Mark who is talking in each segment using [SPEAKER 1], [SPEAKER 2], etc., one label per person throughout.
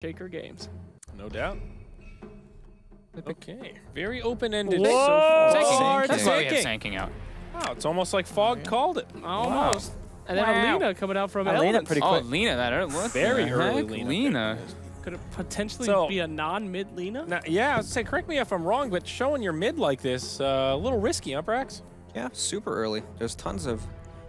[SPEAKER 1] Shaker games.
[SPEAKER 2] No doubt. Okay, very open-ended so
[SPEAKER 1] Whoa!
[SPEAKER 2] far.
[SPEAKER 3] That's why we have
[SPEAKER 2] Sanking.
[SPEAKER 3] Sanking out.
[SPEAKER 2] Wow, it's almost like Fog called it.
[SPEAKER 1] Almost. And then
[SPEAKER 3] Wow.
[SPEAKER 1] Alina coming out from
[SPEAKER 4] Alina
[SPEAKER 1] Elements.
[SPEAKER 4] pretty
[SPEAKER 3] Oh,
[SPEAKER 4] quick.
[SPEAKER 3] Lena, that early. What
[SPEAKER 2] Very
[SPEAKER 3] the
[SPEAKER 2] early
[SPEAKER 3] heck?
[SPEAKER 2] Lena.
[SPEAKER 1] Could it potentially
[SPEAKER 2] So-
[SPEAKER 1] be a non-mid Lina?
[SPEAKER 2] Now, yeah, I was say, correct me if I'm wrong, but showing your mid like this, a little risky, huh, Brax?
[SPEAKER 4] Yeah, super early. There's tons of...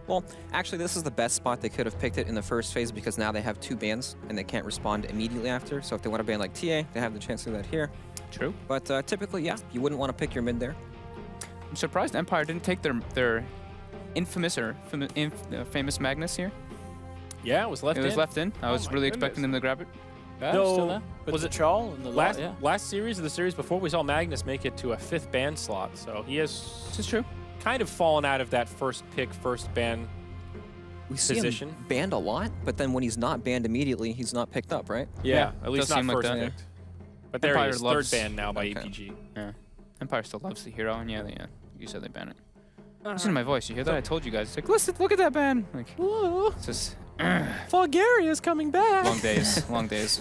[SPEAKER 4] Well, actually, this is the best spot they could have picked it in the first phase because now they have 2 bans and they can't respond immediately after. So if they want to ban like TA, they have the chance to do that here.
[SPEAKER 3] True.
[SPEAKER 4] But typically, yeah, you wouldn't want to pick your mid there.
[SPEAKER 3] I'm surprised Empire didn't take their infamous or famous Magnus here.
[SPEAKER 2] Yeah, it was left
[SPEAKER 3] It was
[SPEAKER 2] in.
[SPEAKER 3] left in. I was
[SPEAKER 1] my
[SPEAKER 3] really expecting them to grab it.
[SPEAKER 1] Yeah,
[SPEAKER 2] No,
[SPEAKER 1] still there.
[SPEAKER 2] was it
[SPEAKER 5] Troll and the
[SPEAKER 2] last series of the series before we saw Magnus make it to a 5th ban slot, so he has
[SPEAKER 3] This is true.
[SPEAKER 2] kind of fallen out of that first pick, first ban
[SPEAKER 4] We see
[SPEAKER 2] position.
[SPEAKER 4] him banned a lot, but then when he's not banned immediately, he's not picked up, right?
[SPEAKER 2] Yeah, at least
[SPEAKER 3] does
[SPEAKER 2] not
[SPEAKER 3] seem like
[SPEAKER 2] first
[SPEAKER 3] that.
[SPEAKER 2] picked. But there he
[SPEAKER 3] Empire
[SPEAKER 2] is,
[SPEAKER 3] loves-
[SPEAKER 2] 3rd ban now by
[SPEAKER 4] Okay.
[SPEAKER 2] EPG.
[SPEAKER 3] Yeah. Empire still loves the hero, and yeah, you said they ban it.
[SPEAKER 1] Uh-huh.
[SPEAKER 3] Listen to my voice. You hear that? I told you guys. It's like, listen, look at that ban. Like,
[SPEAKER 2] Whoa,
[SPEAKER 3] it's just
[SPEAKER 2] Fulgaria's coming back.
[SPEAKER 3] long days. Long days.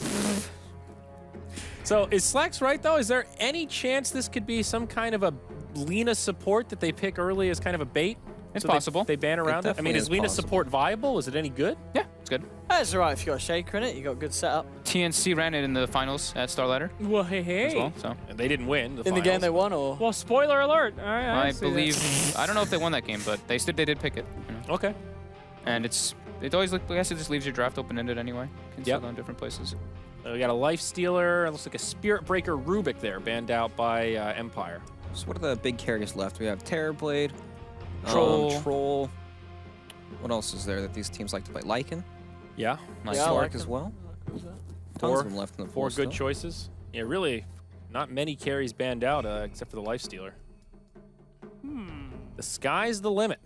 [SPEAKER 2] So is Slacks right, though? Is there any chance this could be some kind of a Lina support that they pick early as kind of a bait?
[SPEAKER 3] It's
[SPEAKER 2] So
[SPEAKER 3] possible.
[SPEAKER 2] They ban around it? I mean,
[SPEAKER 4] definitely
[SPEAKER 2] is
[SPEAKER 4] is
[SPEAKER 2] Lina
[SPEAKER 4] possible.
[SPEAKER 2] support viable? Is it any good?
[SPEAKER 3] Yeah, it's good.
[SPEAKER 5] That's alright if you got a shaker in it, you got a good setup.
[SPEAKER 3] TNC ran it in the finals at Starladder
[SPEAKER 1] Well, hey.
[SPEAKER 3] as well. So
[SPEAKER 2] And they didn't win
[SPEAKER 5] In the game they won, or?
[SPEAKER 1] Well, spoiler alert. All right,
[SPEAKER 3] I
[SPEAKER 1] see that.
[SPEAKER 3] believe I don't know if they won that game, but they did pick it. You know?
[SPEAKER 2] Okay.
[SPEAKER 3] And it always I guess it just leaves your draft open-ended anyway. You can
[SPEAKER 2] Yep.
[SPEAKER 3] still go in different places.
[SPEAKER 2] We got a Life Stealer. It looks like a Spirit Breaker Rubik there, banned out by Empire.
[SPEAKER 4] So what are the big carriers left? We have Terrorblade,
[SPEAKER 3] Troll.
[SPEAKER 4] Troll. What else is there that these teams like to play? Lycan,
[SPEAKER 2] Yeah.
[SPEAKER 3] Nice.
[SPEAKER 5] Yeah, I
[SPEAKER 4] Slark
[SPEAKER 5] like
[SPEAKER 4] as
[SPEAKER 5] them.
[SPEAKER 4] well. Tons
[SPEAKER 2] Four-
[SPEAKER 4] of them left in the
[SPEAKER 2] 4
[SPEAKER 4] pool
[SPEAKER 2] good
[SPEAKER 4] still.
[SPEAKER 2] choices. Yeah, really, not many carries banned out except for the Life Stealer. The sky's the limit.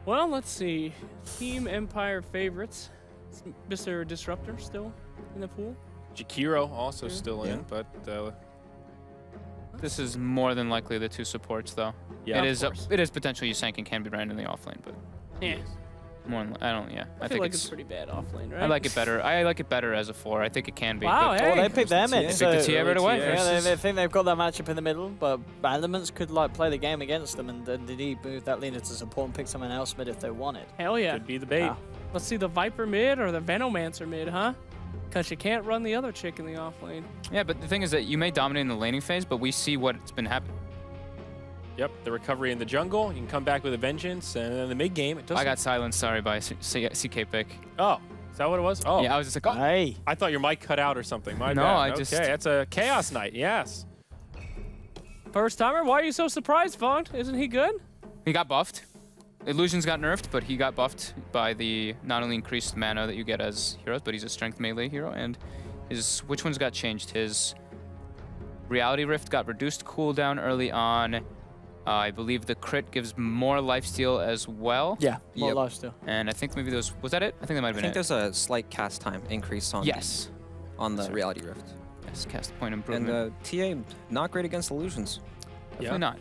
[SPEAKER 1] Well, let's see. Team Empire favorites. Is Mr. Disruptor still in the pool?
[SPEAKER 2] Jakiro also still
[SPEAKER 4] Yeah.
[SPEAKER 2] in, but
[SPEAKER 3] This is more than likely the 2 supports, though.
[SPEAKER 2] yeah,
[SPEAKER 3] it
[SPEAKER 2] of
[SPEAKER 3] is.
[SPEAKER 2] course.
[SPEAKER 3] It is potentially Sank and can be ran in the offlane, but
[SPEAKER 1] Yeah.
[SPEAKER 3] more. I don't. Yeah,
[SPEAKER 1] I feel
[SPEAKER 3] think
[SPEAKER 1] like it's pretty bad offlane, right?
[SPEAKER 3] I like it better. I like it better as a 4. I think it can be.
[SPEAKER 1] Wow,
[SPEAKER 3] but
[SPEAKER 1] hey.
[SPEAKER 5] Well, they picked them
[SPEAKER 4] TA.
[SPEAKER 5] in.
[SPEAKER 4] They
[SPEAKER 5] So
[SPEAKER 3] picked the TA right away.
[SPEAKER 5] Yeah,
[SPEAKER 3] versus-
[SPEAKER 5] they think they've got that matchup in the middle, but Elements could like play the game against them, and then did he move that Lina to support and pick someone else mid if they wanted?
[SPEAKER 1] Hell yeah.
[SPEAKER 2] Could be the bait.
[SPEAKER 5] Ah.
[SPEAKER 1] Let's see the Viper mid or the Venomancer mid, huh? Because you can't run the other chick in the offlane.
[SPEAKER 3] Yeah, but the thing is that you may dominate in the laning phase, but we see what's been happening.
[SPEAKER 2] Yep, the recovery in the jungle. You can come back with a vengeance, and then the mid game, it doesn't.
[SPEAKER 3] I got silenced. Sorry, by CK pick.
[SPEAKER 2] Oh, is that what it was? Oh,
[SPEAKER 3] Yeah, I was just like, oh.
[SPEAKER 5] Hey,
[SPEAKER 2] I thought your mic cut out or something. My
[SPEAKER 3] No,
[SPEAKER 2] bad.
[SPEAKER 3] I
[SPEAKER 2] okay,
[SPEAKER 3] just-
[SPEAKER 2] that's a Chaos Knight. Yes.
[SPEAKER 1] First timer? Why are you so surprised, Font? Isn't he good?
[SPEAKER 3] He got buffed. Illusions got nerfed, but he got buffed by the not only increased mana that you get as heroes, but he's a strength melee hero. And which ones got changed? His Reality Rift got reduced cooldown early on. I believe the crit gives more lifesteal as well.
[SPEAKER 5] yeah, more
[SPEAKER 4] Yep.
[SPEAKER 5] lifesteal.
[SPEAKER 3] And I think maybe was that it? I think that might have
[SPEAKER 4] I
[SPEAKER 3] been
[SPEAKER 4] think
[SPEAKER 3] it.
[SPEAKER 4] there's a slight cast time increase on
[SPEAKER 3] Yes.
[SPEAKER 4] on the
[SPEAKER 3] Sorry.
[SPEAKER 4] Reality Rift.
[SPEAKER 3] Yes, cast point
[SPEAKER 4] And
[SPEAKER 3] improvement.
[SPEAKER 4] TA not great against illusions.
[SPEAKER 3] Definitely not.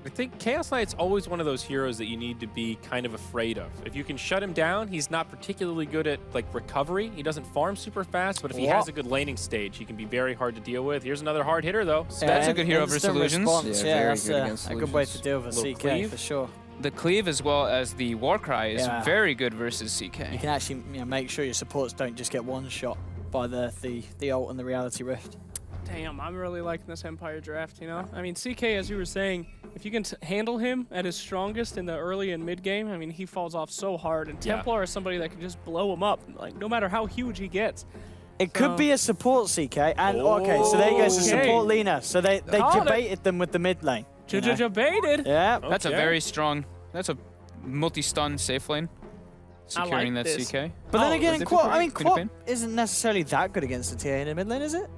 [SPEAKER 2] I think Chaos Knight's always one of those heroes that you need to be kind of afraid of. If you can shut him down, he's not particularly good at like recovery. He doesn't farm super fast, but if he has a good laning stage, he can be very hard to deal with. Here's another hard hitter though.
[SPEAKER 3] That's a
[SPEAKER 5] And
[SPEAKER 3] good hero versus
[SPEAKER 5] instant
[SPEAKER 3] illusions.
[SPEAKER 5] response,
[SPEAKER 4] Yeah,
[SPEAKER 5] Yeah,
[SPEAKER 4] very
[SPEAKER 5] that's
[SPEAKER 4] good against
[SPEAKER 5] a good way to
[SPEAKER 4] illusions.
[SPEAKER 5] deal with a
[SPEAKER 2] Little
[SPEAKER 5] CK
[SPEAKER 2] cleave.
[SPEAKER 5] for sure.
[SPEAKER 3] The cleave as well as the Warcry is
[SPEAKER 5] Yeah.
[SPEAKER 3] very good versus CK.
[SPEAKER 5] You can actually make sure your supports don't just get one shot by the ult and the Reality Rift.
[SPEAKER 1] Damn, I'm really liking this Empire draft, you know? I mean, CK, as you were saying, if you can handle him at his strongest in the early and mid game, I mean, he falls off so hard. And
[SPEAKER 2] Yeah.
[SPEAKER 1] Templar is somebody that can just blow him up, like, no matter how huge he gets.
[SPEAKER 5] It could be a support CK, and okay, so there you go, so
[SPEAKER 1] Okay.
[SPEAKER 5] support Lina. So they
[SPEAKER 1] Called it.
[SPEAKER 5] debated them with the mid lane. you know?
[SPEAKER 1] Baited.
[SPEAKER 5] Yeah,
[SPEAKER 3] That's a
[SPEAKER 2] Okay.
[SPEAKER 3] very strong. That's a multi-stun safe lane. Securing
[SPEAKER 1] like
[SPEAKER 3] that
[SPEAKER 1] this.
[SPEAKER 3] CK.
[SPEAKER 5] but then again,
[SPEAKER 3] is it
[SPEAKER 5] Quap,
[SPEAKER 3] for
[SPEAKER 5] I mean,
[SPEAKER 3] Queen of
[SPEAKER 5] Quap
[SPEAKER 3] Pain?
[SPEAKER 5] isn't necessarily that good against the TA in the mid lane, is it?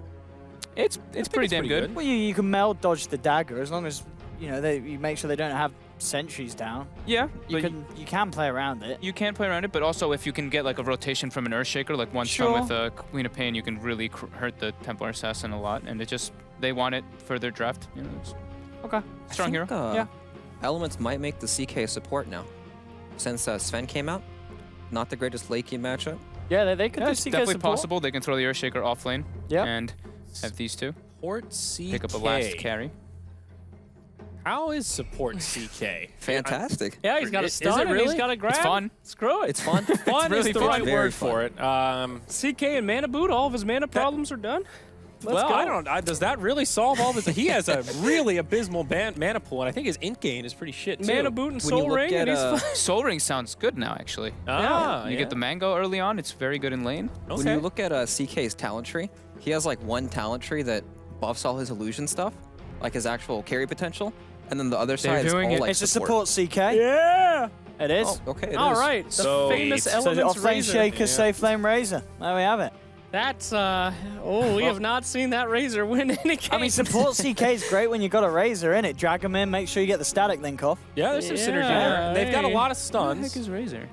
[SPEAKER 3] It's pretty damn
[SPEAKER 2] pretty
[SPEAKER 3] good.
[SPEAKER 2] good.
[SPEAKER 5] Well, you can meld dodge the dagger as long as you make sure they don't have sentries down.
[SPEAKER 3] Yeah,
[SPEAKER 5] You
[SPEAKER 3] but
[SPEAKER 5] can play around it.
[SPEAKER 3] you can play around it, but also if you can get like a rotation from an Earthshaker, like one stun
[SPEAKER 5] Sure.
[SPEAKER 3] with a Queen of Pain, you can really hurt the Templar Assassin a lot. And they want it for their draft. You know, it's
[SPEAKER 5] Okay.
[SPEAKER 3] strong hero.
[SPEAKER 5] Yeah.
[SPEAKER 4] Elements might make the CK support now. Since Sven came out, not the greatest late game matchup.
[SPEAKER 5] Yeah, they could do
[SPEAKER 3] It's
[SPEAKER 5] CK
[SPEAKER 3] definitely
[SPEAKER 5] support.
[SPEAKER 3] possible. They can throw the Earthshaker off lane and have these two.
[SPEAKER 2] Support CK.
[SPEAKER 3] Pick up a last carry.
[SPEAKER 2] How is support CK?
[SPEAKER 4] Fantastic.
[SPEAKER 1] Yeah, he's got a
[SPEAKER 2] Is it
[SPEAKER 1] stun and
[SPEAKER 2] really?
[SPEAKER 1] he's got a grab.
[SPEAKER 3] It's fun.
[SPEAKER 1] Screw it.
[SPEAKER 4] It's fun.
[SPEAKER 2] Fun
[SPEAKER 3] really
[SPEAKER 2] is the
[SPEAKER 3] fun.
[SPEAKER 2] right
[SPEAKER 4] Very
[SPEAKER 2] word for it.
[SPEAKER 1] CK and mana boot, all of his mana problems are done. Let's
[SPEAKER 2] well,
[SPEAKER 1] go.
[SPEAKER 2] I don't. Does that really solve all of his? He has a really abysmal mana pool, and I think his int gain is pretty shit too.
[SPEAKER 1] Mana boot and
[SPEAKER 4] When you
[SPEAKER 1] soul
[SPEAKER 4] look
[SPEAKER 1] ring,
[SPEAKER 4] at,
[SPEAKER 1] and he's fine.
[SPEAKER 3] Soul Ring sounds good now, actually.
[SPEAKER 2] Ah,
[SPEAKER 3] You get the mango early on. It's very good in lane.
[SPEAKER 2] Okay.
[SPEAKER 4] When you look at CK's talent tree, he has like one talent tree that buffs all his illusion stuff, like his actual carry potential, and then the other
[SPEAKER 3] They're
[SPEAKER 4] side is
[SPEAKER 3] doing
[SPEAKER 4] all
[SPEAKER 3] it-
[SPEAKER 4] like
[SPEAKER 5] It's a
[SPEAKER 4] support.
[SPEAKER 5] support CK.
[SPEAKER 1] Yeah.
[SPEAKER 5] It is.
[SPEAKER 4] Oh, okay. it
[SPEAKER 1] All
[SPEAKER 4] is.
[SPEAKER 1] right. The
[SPEAKER 2] So-
[SPEAKER 1] famous
[SPEAKER 2] So
[SPEAKER 5] So the
[SPEAKER 1] Elements
[SPEAKER 5] off-lane
[SPEAKER 1] Razor.
[SPEAKER 5] Shaker, safe flame Razor. There we have it.
[SPEAKER 1] That's we have not seen that Razor win any game.
[SPEAKER 5] I mean, support CK is great when you got a Razor in it. Drag him in, make sure you get the static link off.
[SPEAKER 2] Yeah, there's some synergy
[SPEAKER 1] Yeah,
[SPEAKER 2] there. They've got a
[SPEAKER 1] hey.
[SPEAKER 2] lot of
[SPEAKER 3] What the heck
[SPEAKER 2] stuns.
[SPEAKER 3] is Razor?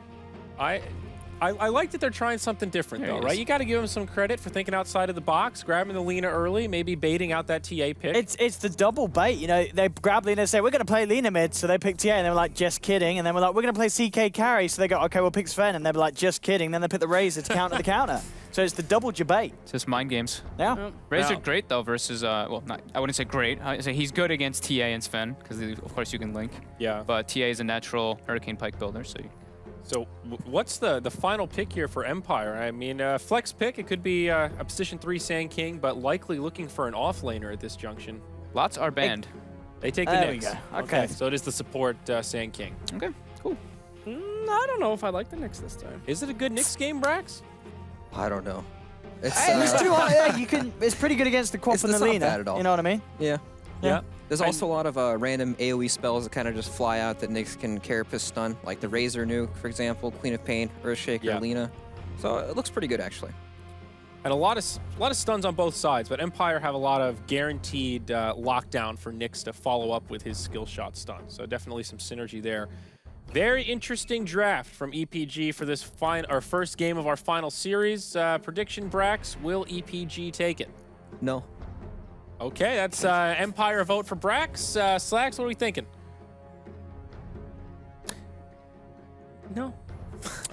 [SPEAKER 2] I like that they're trying something different
[SPEAKER 3] There
[SPEAKER 2] though,
[SPEAKER 3] he
[SPEAKER 2] right?
[SPEAKER 3] is.
[SPEAKER 2] You got to give them some credit for thinking outside of the box, grabbing the Lina early, maybe baiting out that TA pick.
[SPEAKER 5] It's the double bait. You know, they grab Lina and say, we're going to play Lina mid. So they pick TA and they were like, just kidding. And then we're like, we're going to play CK carry. So they go, okay, we'll pick Sven. And they were like, just kidding. Then they pick the Razor to counter the counter. So it's the double debate.
[SPEAKER 3] It's just mind games.
[SPEAKER 5] Yeah.
[SPEAKER 3] Razor
[SPEAKER 2] Now-
[SPEAKER 3] great though versus well, not I wouldn't say great. I say he's good against TA and Sven because of course you can link.
[SPEAKER 2] yeah.
[SPEAKER 3] But TA is a natural Hurricane Pike builder, so
[SPEAKER 2] So what's the final pick here for Empire? I mean, flex pick, it could be a position 3 Sand King, but likely looking for an offlaner at this junction.
[SPEAKER 3] lots are banned.
[SPEAKER 2] They take the
[SPEAKER 5] There we
[SPEAKER 2] Nyx.
[SPEAKER 5] go. Okay.
[SPEAKER 2] So it is the support
[SPEAKER 3] Okay,
[SPEAKER 2] Sand King.
[SPEAKER 3] cool.
[SPEAKER 1] I don't know if I like the Knicks this time.
[SPEAKER 2] Is it a good Nyx game, Brax?
[SPEAKER 4] I don't know. It's,
[SPEAKER 5] Hey, it's too hard. Yeah, you can. It's pretty good against the Quap
[SPEAKER 4] It's
[SPEAKER 5] and the
[SPEAKER 4] not
[SPEAKER 5] Lina.
[SPEAKER 4] bad at all.
[SPEAKER 5] You know what I mean?
[SPEAKER 4] yeah.
[SPEAKER 5] Yeah.
[SPEAKER 4] There's also a lot of random AoE spells that kind of just fly out that Nyx can carapace stun, like the Razor nuke, for example, Queen of Pain, Earthshaker,
[SPEAKER 2] Yeah.
[SPEAKER 4] Lina. So it looks pretty good, actually.
[SPEAKER 2] And a lot of stuns on both sides, but Empire have a lot of guaranteed lockdown for Nyx to follow up with his skill shot stun. So definitely some synergy there. Very interesting draft from EPG for this first game of our final series. Prediction, Brax, will EPG take it?
[SPEAKER 4] No.
[SPEAKER 2] Okay, that's Empire vote for Brax. Slacks, what are we thinking?
[SPEAKER 1] No.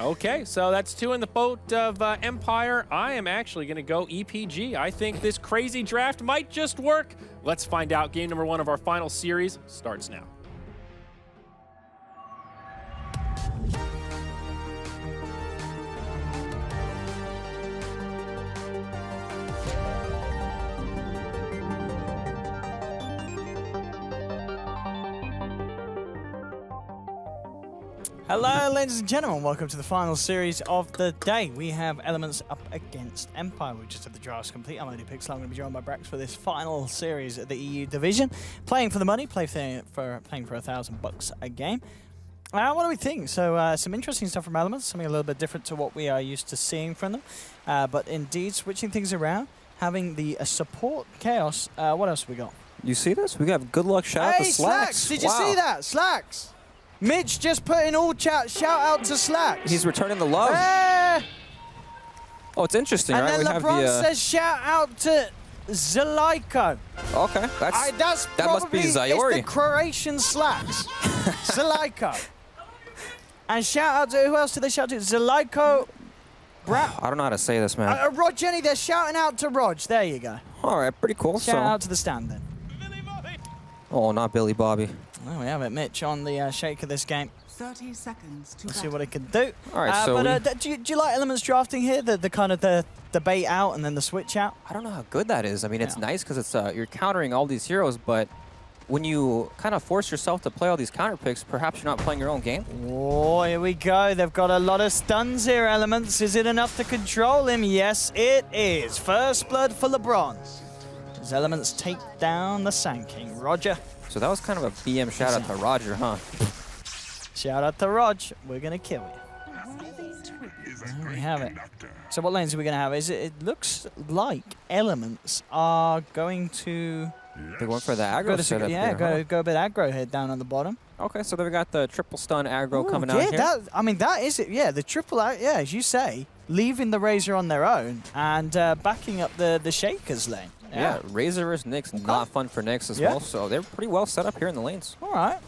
[SPEAKER 2] Okay, so that's 2 in the vote of Empire. I am actually going to go EPG. I think this crazy draft might just work. Let's find out. Game number 1 of our final series starts now.
[SPEAKER 5] Hello, ladies and gentlemen. Welcome to the final series of the day. We have Elements up against Empire. We just have the drafts complete. I'm only Pixel. I'm going to be joined by Brax for this final series at the EU division. Playing for the money, playing for $1,000 a game. What do we think? So some interesting stuff from Elements, something a little bit different to what we are used to seeing from them. But indeed, switching things around, having the support chaos. What else have we got?
[SPEAKER 4] You see this? We got good luck shout out
[SPEAKER 5] Hey,
[SPEAKER 4] to Slacks.
[SPEAKER 5] Did you
[SPEAKER 4] Wow.
[SPEAKER 5] see that? Slacks! Mitch just put in all chat, shout out to Slacks.
[SPEAKER 4] He's returning the love. Oh, it's interesting,
[SPEAKER 5] and
[SPEAKER 4] right?
[SPEAKER 5] then
[SPEAKER 4] We have
[SPEAKER 5] LeBron
[SPEAKER 4] the.
[SPEAKER 5] says shout out to Zalaiko.
[SPEAKER 4] Okay,
[SPEAKER 5] That's
[SPEAKER 4] that must be
[SPEAKER 5] probably- It's
[SPEAKER 4] Zayori.
[SPEAKER 5] the Croatian Slacks. Zalaiko. And shout out to, who else did they shout to? Zalaiko.
[SPEAKER 4] I don't know how to say this, man.
[SPEAKER 5] Rod Jenny, they're shouting out to Rog. There you go.
[SPEAKER 4] All right, pretty cool.
[SPEAKER 5] Shout
[SPEAKER 4] So,
[SPEAKER 5] out to the stand then.
[SPEAKER 4] oh, not Billy Bobby.
[SPEAKER 5] Well, we have it, Mitch, on the shake of this game.
[SPEAKER 6] 30 seconds to
[SPEAKER 5] Let's see
[SPEAKER 6] battle.
[SPEAKER 5] what it can do.
[SPEAKER 4] All right, so
[SPEAKER 5] but do you like Elements drafting here? The kind of the bait out and then the switch out?
[SPEAKER 4] I don't know how good that is. I mean, it's
[SPEAKER 5] Yeah.
[SPEAKER 4] nice because it's you're countering all these heroes, but when you kind of force yourself to play all these counter picks, perhaps you're not playing your own game.
[SPEAKER 5] Oh, here we go. They've got a lot of stuns here, Elements. Is it enough to control him? Yes, it is. First blood for LeBron. As Elements take down the Sand King. Roger.
[SPEAKER 4] So that was kind of a BM shout out to Roger, huh?
[SPEAKER 5] Shout out to Rog. We're going to kill you. There we have it. So what lanes are we going to have? It looks like Elements are going to
[SPEAKER 4] They're going for the aggro setup here, huh?
[SPEAKER 5] go a bit aggro here down on the bottom.
[SPEAKER 4] Okay, so then we got the triple stun aggro
[SPEAKER 5] Ooh,
[SPEAKER 4] coming
[SPEAKER 5] yeah,
[SPEAKER 4] out here.
[SPEAKER 5] that is it. Yeah, the triple out. Yeah, as you say, leaving the Razor on their own and backing up the Shakers lane.
[SPEAKER 4] Yeah, Razor versus Nyx, not fun for Nyx as
[SPEAKER 5] Yeah.
[SPEAKER 4] well. So they're pretty well set up here in the lanes.
[SPEAKER 5] All right.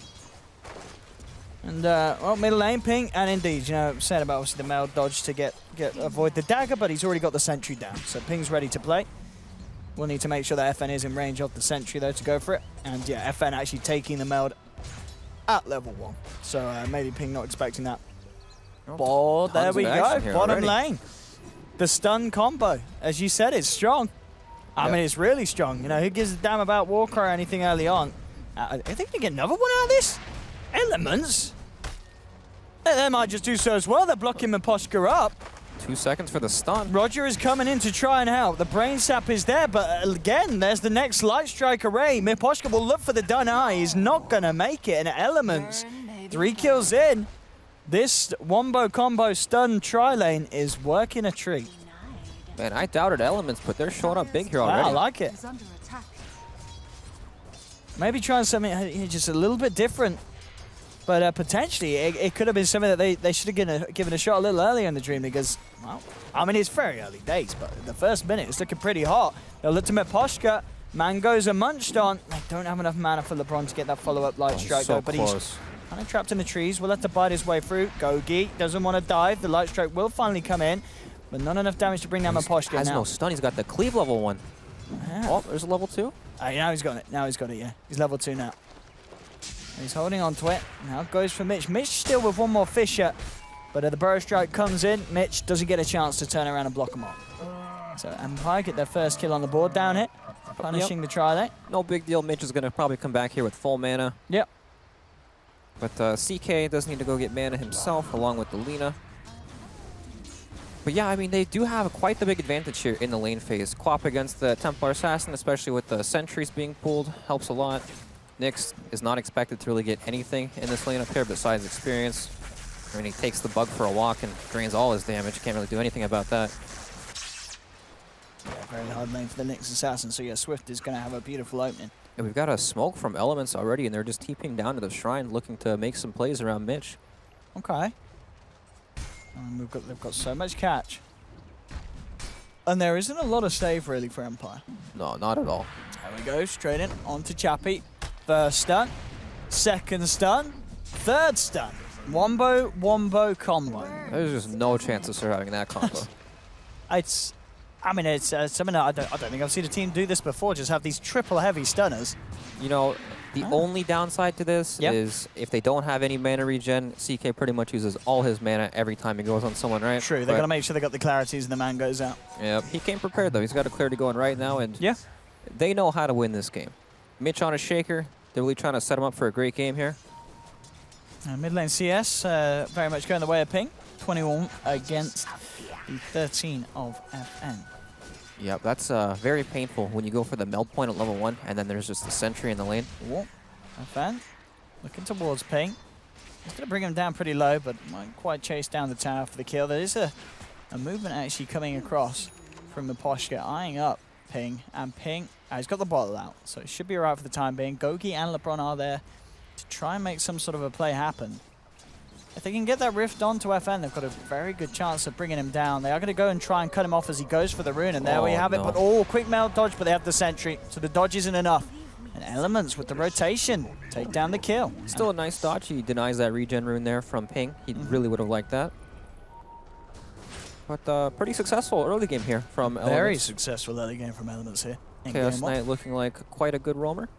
[SPEAKER 5] And, well, middle lane, Ping, and indeed, you know, said about obviously the mail dodge to avoid the dagger, but he's already got the sentry down. So Ping's ready to play. We'll need to make sure that FN is in range of the sentry, though, to go for it. And, yeah, FN actually taking the meld at level 1. So maybe Ping not expecting that. Oh, there we go, bottom lane. The stun combo, as you said, is strong. I mean, it's really strong. You know, who gives a damn about Walker or anything early on? I think they get another one out of this. Elements? They might just do so as well. They're blocking Miposhka up.
[SPEAKER 4] 2 seconds for the stun.
[SPEAKER 5] Roger is coming in to try and help. The brain sap is there, but again, there's the next light strike array. Miposhka will look for the done eye. He's not going to make it. And Elements, 3 kills in. This wombo combo stun tri-lane is working a treat.
[SPEAKER 4] Man, I doubted Elements, but they're showing up big here already.
[SPEAKER 5] I like it. Maybe trying something just a little bit different. But potentially, it could have been something that they should have given a shot a little earlier in the DreamLeague. Because, well, I mean, it's very early days, but the first minute it's looking pretty hot. They'll look to Miposhka. Mangoes are munched on. They don't have enough mana for LeBron to get that follow-up light strike,
[SPEAKER 4] so
[SPEAKER 5] though. But he's kind of trapped in the trees. We'll have to bite his way through. Gogi doesn't want to dive. The light strike will finally come in, but not enough damage to bring down Miposhka
[SPEAKER 4] has
[SPEAKER 5] now.
[SPEAKER 4] no stun. He's got the cleave level 1.
[SPEAKER 5] Yeah.
[SPEAKER 4] Oh, there's a level 2.
[SPEAKER 5] Now he's got it. Now he's got it, yeah. He's level 2 now. He's holding on to it. Now goes for Mitch. Mitch still with one more Fisher, but the burrow strike comes in. Mitch doesn't get a chance to turn around and block him off. So Empire get their first kill on the board down here, punishing the tri-lane.
[SPEAKER 4] No big deal. Mitch is going to probably come back here with full mana.
[SPEAKER 5] Yep.
[SPEAKER 4] But CK does need to go get mana himself, along with the Lina. But yeah, I mean, they do have quite the big advantage here in the lane phase. Quap against the Templar Assassin, especially with the sentries being pulled, helps a lot. Nyx is not expected to really get anything in this lane up here besides experience. I mean, he takes the bug for a walk and drains all his damage. Can't really do anything about that.
[SPEAKER 5] Yeah, very hard lane for the Nyx Assassin, so yeah, Swift is going to have a beautiful opening.
[SPEAKER 4] And we've got a smoke from Elements already, and they're just TPing down to the shrine, looking to make some plays around Mitch.
[SPEAKER 5] Okay. And they've got so much catch. And there isn't a lot of save, really, for Empire.
[SPEAKER 4] No, not at all.
[SPEAKER 5] There we go, straight in, onto Chappie. First stun, second stun, third stun. Wombo combo.
[SPEAKER 4] There's just no chance of surviving that combo.
[SPEAKER 5] It's something that I don't think I've seen a team do this before, just have these triple heavy stunners.
[SPEAKER 4] You know, the only downside to this is if they don't have any mana regen, CK pretty much uses all his mana every time he goes on someone, right?
[SPEAKER 5] True, they're going to make sure they got the clarities and the man goes out.
[SPEAKER 4] Yeah, he came prepared though. He's got a clarity going right now, and they know how to win this game. Mitch on a shaker. They're really trying to set him up for a great game here.
[SPEAKER 5] Mid lane CS very much going the way of Ping. 21 against the 13 of FN.
[SPEAKER 4] Yep, that's very painful when you go for the meld point at level 1 and then there's just the sentry in the lane.
[SPEAKER 5] Whoa. FN looking towards Ping. He's going to bring him down pretty low, but won't quite chase down the tower for the kill. There is a movement actually coming across from Miposhka, eyeing up Ping, and Ping, he's got the bottle out, so it should be alright for the time being. Gogi and LeBron are there to try and make some sort of a play happen. If they can get that rift onto FN, they've got a very good chance of bringing him down. They are going to go and try and cut him off as he goes for the rune, and there we have it. But quick meld dodge, but they have the sentry, so the dodge isn't enough. And Elements with the rotation take down the kill.
[SPEAKER 4] Still a nice dodge. He denies that regen rune there from Ping. He really would have liked that. But pretty successful early game here from Elements.
[SPEAKER 5] Very successful early game from Elements here.
[SPEAKER 4] Chaos Knight looking like quite a good roamer.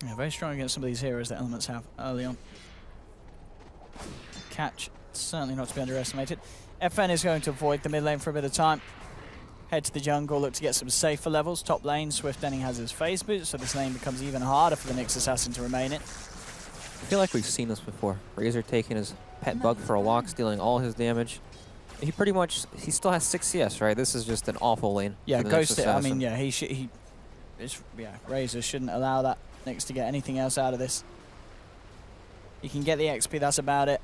[SPEAKER 5] Yeah, very strong against some of these heroes that Elements have early on. Catch, certainly not to be underestimated. FN is going to avoid the mid lane for a bit of time. Head to the jungle, look to get some safer levels. Top lane, Swift Denning has his phase boot, so this lane becomes even harder for the Nyx Assassin to remain in.
[SPEAKER 4] I feel like we've seen this before. Razor taking his pet bug for a walk, stealing all his damage. He pretty much, he still has 6 CS, right? This is just an awful lane.
[SPEAKER 5] Yeah, Ghost, I mean, yeah, Razor shouldn't allow that Nyx to get anything else out of this. He can get the XP, that's about it.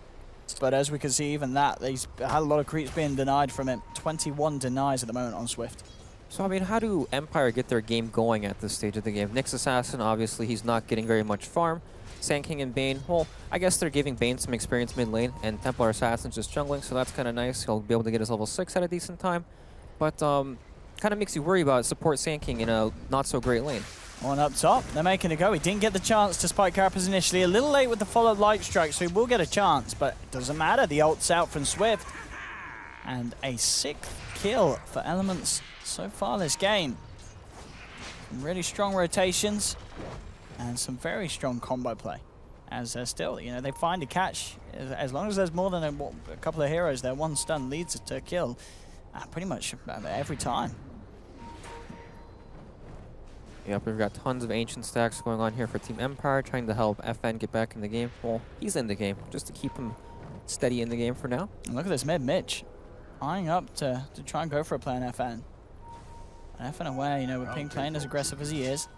[SPEAKER 5] But as we can see, even that, he's had a lot of creeps being denied from him. 21 denies at the moment on Swift.
[SPEAKER 4] So, I mean, how do Empire get their game going at this stage of the game? Nyx Assassin, obviously, he's not getting very much farm. Sand King and Bane, well, I guess they're giving Bane some experience mid lane, and Templar Assassin's just jungling, so that's kind of nice. He'll be able to get his level 6 at a decent time. But kind of makes you worry about support Sand King in a not-so-great lane.
[SPEAKER 5] One up top. They're making a go. He didn't get the chance to spike Carapace initially. A little late with the follow light strike, so he will get a chance, but it doesn't matter. The ult's out from Swift. And a 6th kill for Elements so far this game. Some really strong rotations and some very strong combo play. As they're still, you know, they find a catch. As long as there's more than a couple of heroes there, one stun leads to a kill pretty much every time.
[SPEAKER 4] Yep, we've got tons of ancient stacks going on here for Team Empire, trying to help FN get back in the game. Well, he's in the game, just to keep him steady in the game for now.
[SPEAKER 5] And look at this mid, Mitch, eyeing up to try and go for a play on FN. And FN aware, you know, with Ping playing as aggressive as he is.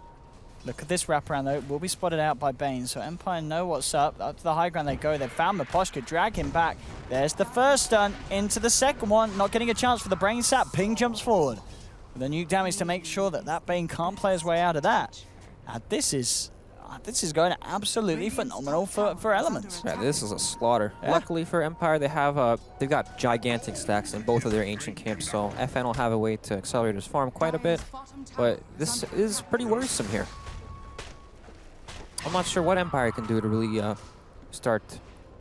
[SPEAKER 5] Look at this wraparound though, will be spotted out by Bane, so Empire know what's up. Up to the high ground they go, they've found Miposhka, drag him back. There's the first stun, into the second one, not getting a chance for the brain sap. Ping jumps forward. The nuke damage to make sure that Bane can't play his way out of that. This is going absolutely phenomenal for Elements.
[SPEAKER 4] Yeah, this is a slaughter.
[SPEAKER 5] Yeah.
[SPEAKER 4] Luckily for Empire, they've got gigantic stacks in both of their ancient camps, so FN will have a way to accelerate his farm quite a bit. But this is pretty worrisome here. I'm not sure what Empire can do to really start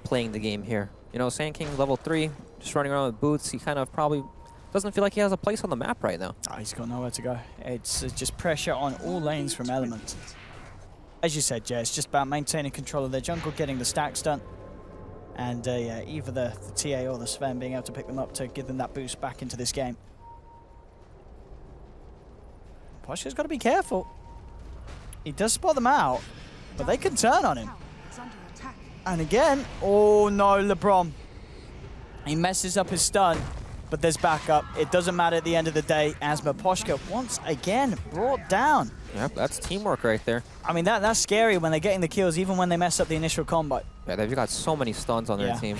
[SPEAKER 4] playing the game here. You know, Sand King level 3, just running around with boots. He kind of probably doesn't feel like he has a place on the map right now.
[SPEAKER 5] Oh, he's got nowhere to go. It's just pressure on all lanes from Elements. As you said, Jay, it's just about maintaining control of their jungle, getting the stacks done, and yeah, either the TA or the Sven being able to pick them up to give them that boost back into this game. Poshka's got to be careful. He does spot them out, but they can turn on him. And again, oh no, LeBron. He messes up his stun, but there's backup. It doesn't matter at the end of the day, as Miposhka once again brought down.
[SPEAKER 4] Yep, that's teamwork right there.
[SPEAKER 5] I mean, that's scary when they're getting the kills, even when they mess up the initial combo.
[SPEAKER 4] Yeah, they've got so many stuns on their team.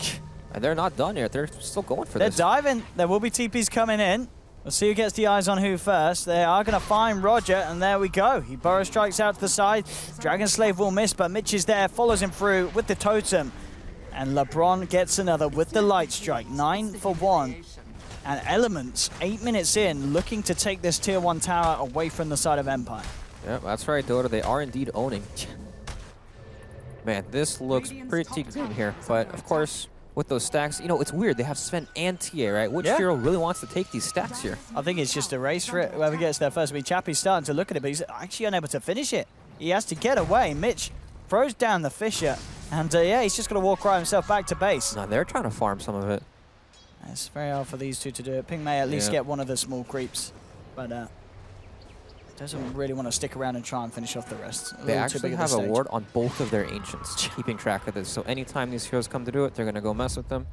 [SPEAKER 4] And they're not done yet. They're still going for this.
[SPEAKER 5] They're diving. There will be TPs coming in. We'll see who gets the eyes on who first. They are going to find Roger, and there we go. He burrow strikes out to the side. Dragon Slave will miss, but Mitch is there, follows him through with the totem. And LeBron gets another with the light strike. 9 for 1. And Elements, 8 minutes in, looking to take this tier 1 tower away from the side of Empire.
[SPEAKER 4] Yep, that's right, Dota. They are indeed owning. Man, this looks pretty good here. But, of course, with those stacks, you know, it's weird. They have Sven and TA, right? Which hero really wants to take these stacks here?
[SPEAKER 5] I think it's just a race for it. Whoever gets there first. I mean, Chappie's starting to look at it, but he's actually unable to finish it. He has to get away. Mitch throws down the Fisher. And, yeah, he's just going to walk right himself back to base.
[SPEAKER 4] No, they're trying to farm some of it.
[SPEAKER 5] It's very hard for these two to do it. Ping may at least get one of the small creeps, but doesn't really want to stick around and try and finish off the rest.
[SPEAKER 4] They actually have a ward on both of their ancients, keeping track of this. So anytime these heroes come to do it, they're going to go mess with them.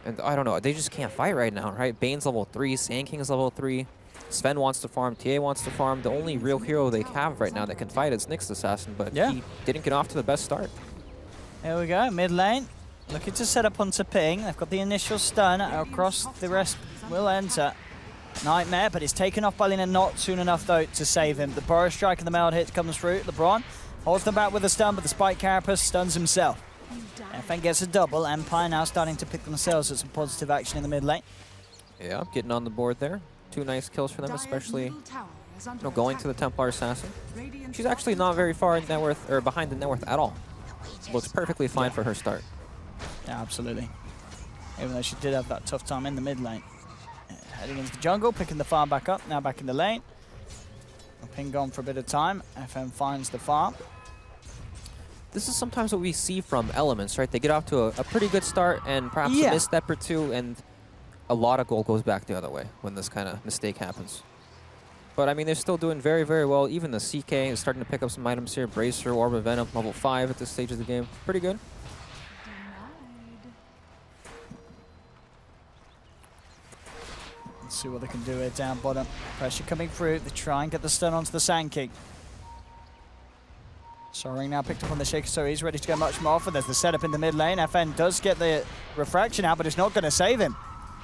[SPEAKER 4] And I don't know, they just can't fight right now, right? Bane's level 3, Sand King is level 3. Sven wants to farm, TA wants to farm. The only real hero they have right now that can fight is Nyx Assassin, but he didn't get off to the best start.
[SPEAKER 5] Here we go, mid lane. Looking to set up onto Ping. They've got the initial stun across. The rest will enter. Nightmare, but it's taken off by Lina not soon enough, though, to save him. The burrow strike and the meld hit comes through. LeBron holds them back with a stun, but the spike carapace stuns himself. FN gets a double. Empire now starting to pick themselves at some positive action in the mid lane.
[SPEAKER 4] Yeah, getting on the board there. 2 nice kills for them, especially going to the Templar Assassin. She's actually not very far in net worth, or behind the net worth at all. Looks perfectly fine for her start.
[SPEAKER 5] Yeah, absolutely. Even though she did have that tough time in the mid lane. Heading into the jungle, picking the farm back up, now back in the lane. Ping gone for a bit of time. FN finds the farm.
[SPEAKER 4] This is sometimes what we see from Elements, right? They get off to a pretty good start and perhaps a misstep or two, and a lot of gold goes back the other way when this kind of mistake happens. But, I mean, they're still doing very, very well. Even the CK is starting to pick up some items here. Bracer, Orb of Venom, level 5 at this stage of the game. Pretty good.
[SPEAKER 5] Let's see what they can do here down bottom. Pressure coming through. They try and get the stun onto the Sand King. Soaring now picked up on the Shaker, so he's ready to go much more often. There's the setup in the mid lane. FN does get the refraction out, but it's not going to save him.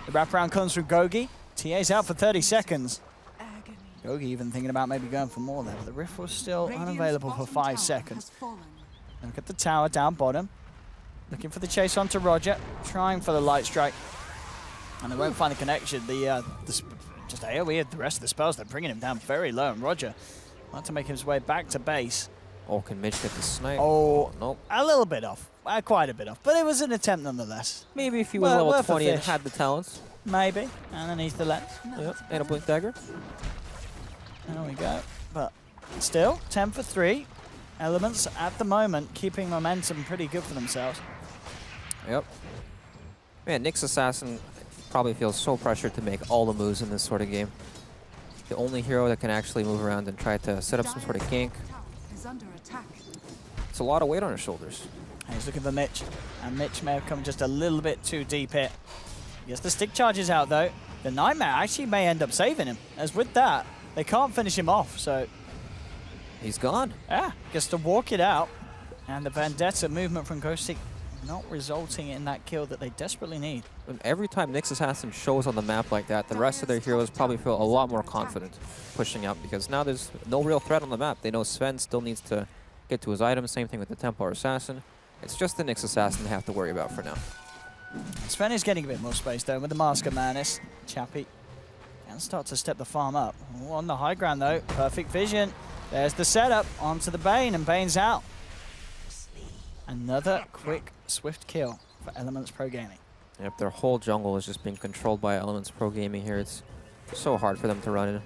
[SPEAKER 5] The wraparound comes from Gogi. TA's out for 30 seconds. Gogi even thinking about maybe going for more there, but the Rift was still unavailable for 5 seconds. Look at the tower down bottom. Looking for the chase onto Roger. Trying for the light strike. And they won't find the connection. Just AoE, the rest of the spells, they're bringing him down very low. And Roger Want to make his way back to base.
[SPEAKER 4] Oh, can Mitch get the snipe?
[SPEAKER 5] Oh,
[SPEAKER 4] nope.
[SPEAKER 5] a little bit off. Quite a bit off. But it was an attempt nonetheless.
[SPEAKER 4] Maybe if he was level 20 and had the talents.
[SPEAKER 5] Maybe. Underneath the lens.
[SPEAKER 4] Yep, and a blink dagger.
[SPEAKER 5] There we go. But still, 10 for 3. Elements at the moment keeping momentum pretty good for themselves.
[SPEAKER 4] Yep. Man, Nyx Assassin probably feels so pressured to make all the moves in this sort of game. The only hero that can actually move around and try to set up some sort of gank. It's a lot of weight on his shoulders.
[SPEAKER 5] He's looking for Mitch, and Mitch may have come just a little bit too deep here. Gets the stick charges out though. The Nightmare actually may end up saving him, as with that, they can't finish him off, so...
[SPEAKER 4] He's gone.
[SPEAKER 5] Yeah, gets to walk it out. And the Vendetta movement from Ghostic not resulting in that kill that they desperately need.
[SPEAKER 4] And every time Nyx Assassin shows on the map like that, the rest of their heroes probably feel a lot more confident pushing up, because now there's no real threat on the map. They know Sven still needs to get to his items, same thing with the Templar Assassin. It's just the Nyx Assassin they have to worry about for now.
[SPEAKER 5] Sven is getting a bit more space though with the Mask of Madness. Chappie can start to step the farm up. Ooh, on the high ground though, perfect vision. There's the setup onto the Bane, and Bane's out. Another quick, swift kill for Elements Pro Gaming.
[SPEAKER 4] Yep, their whole jungle is just being controlled by Elements Pro Gaming here. It's so hard for them to run in.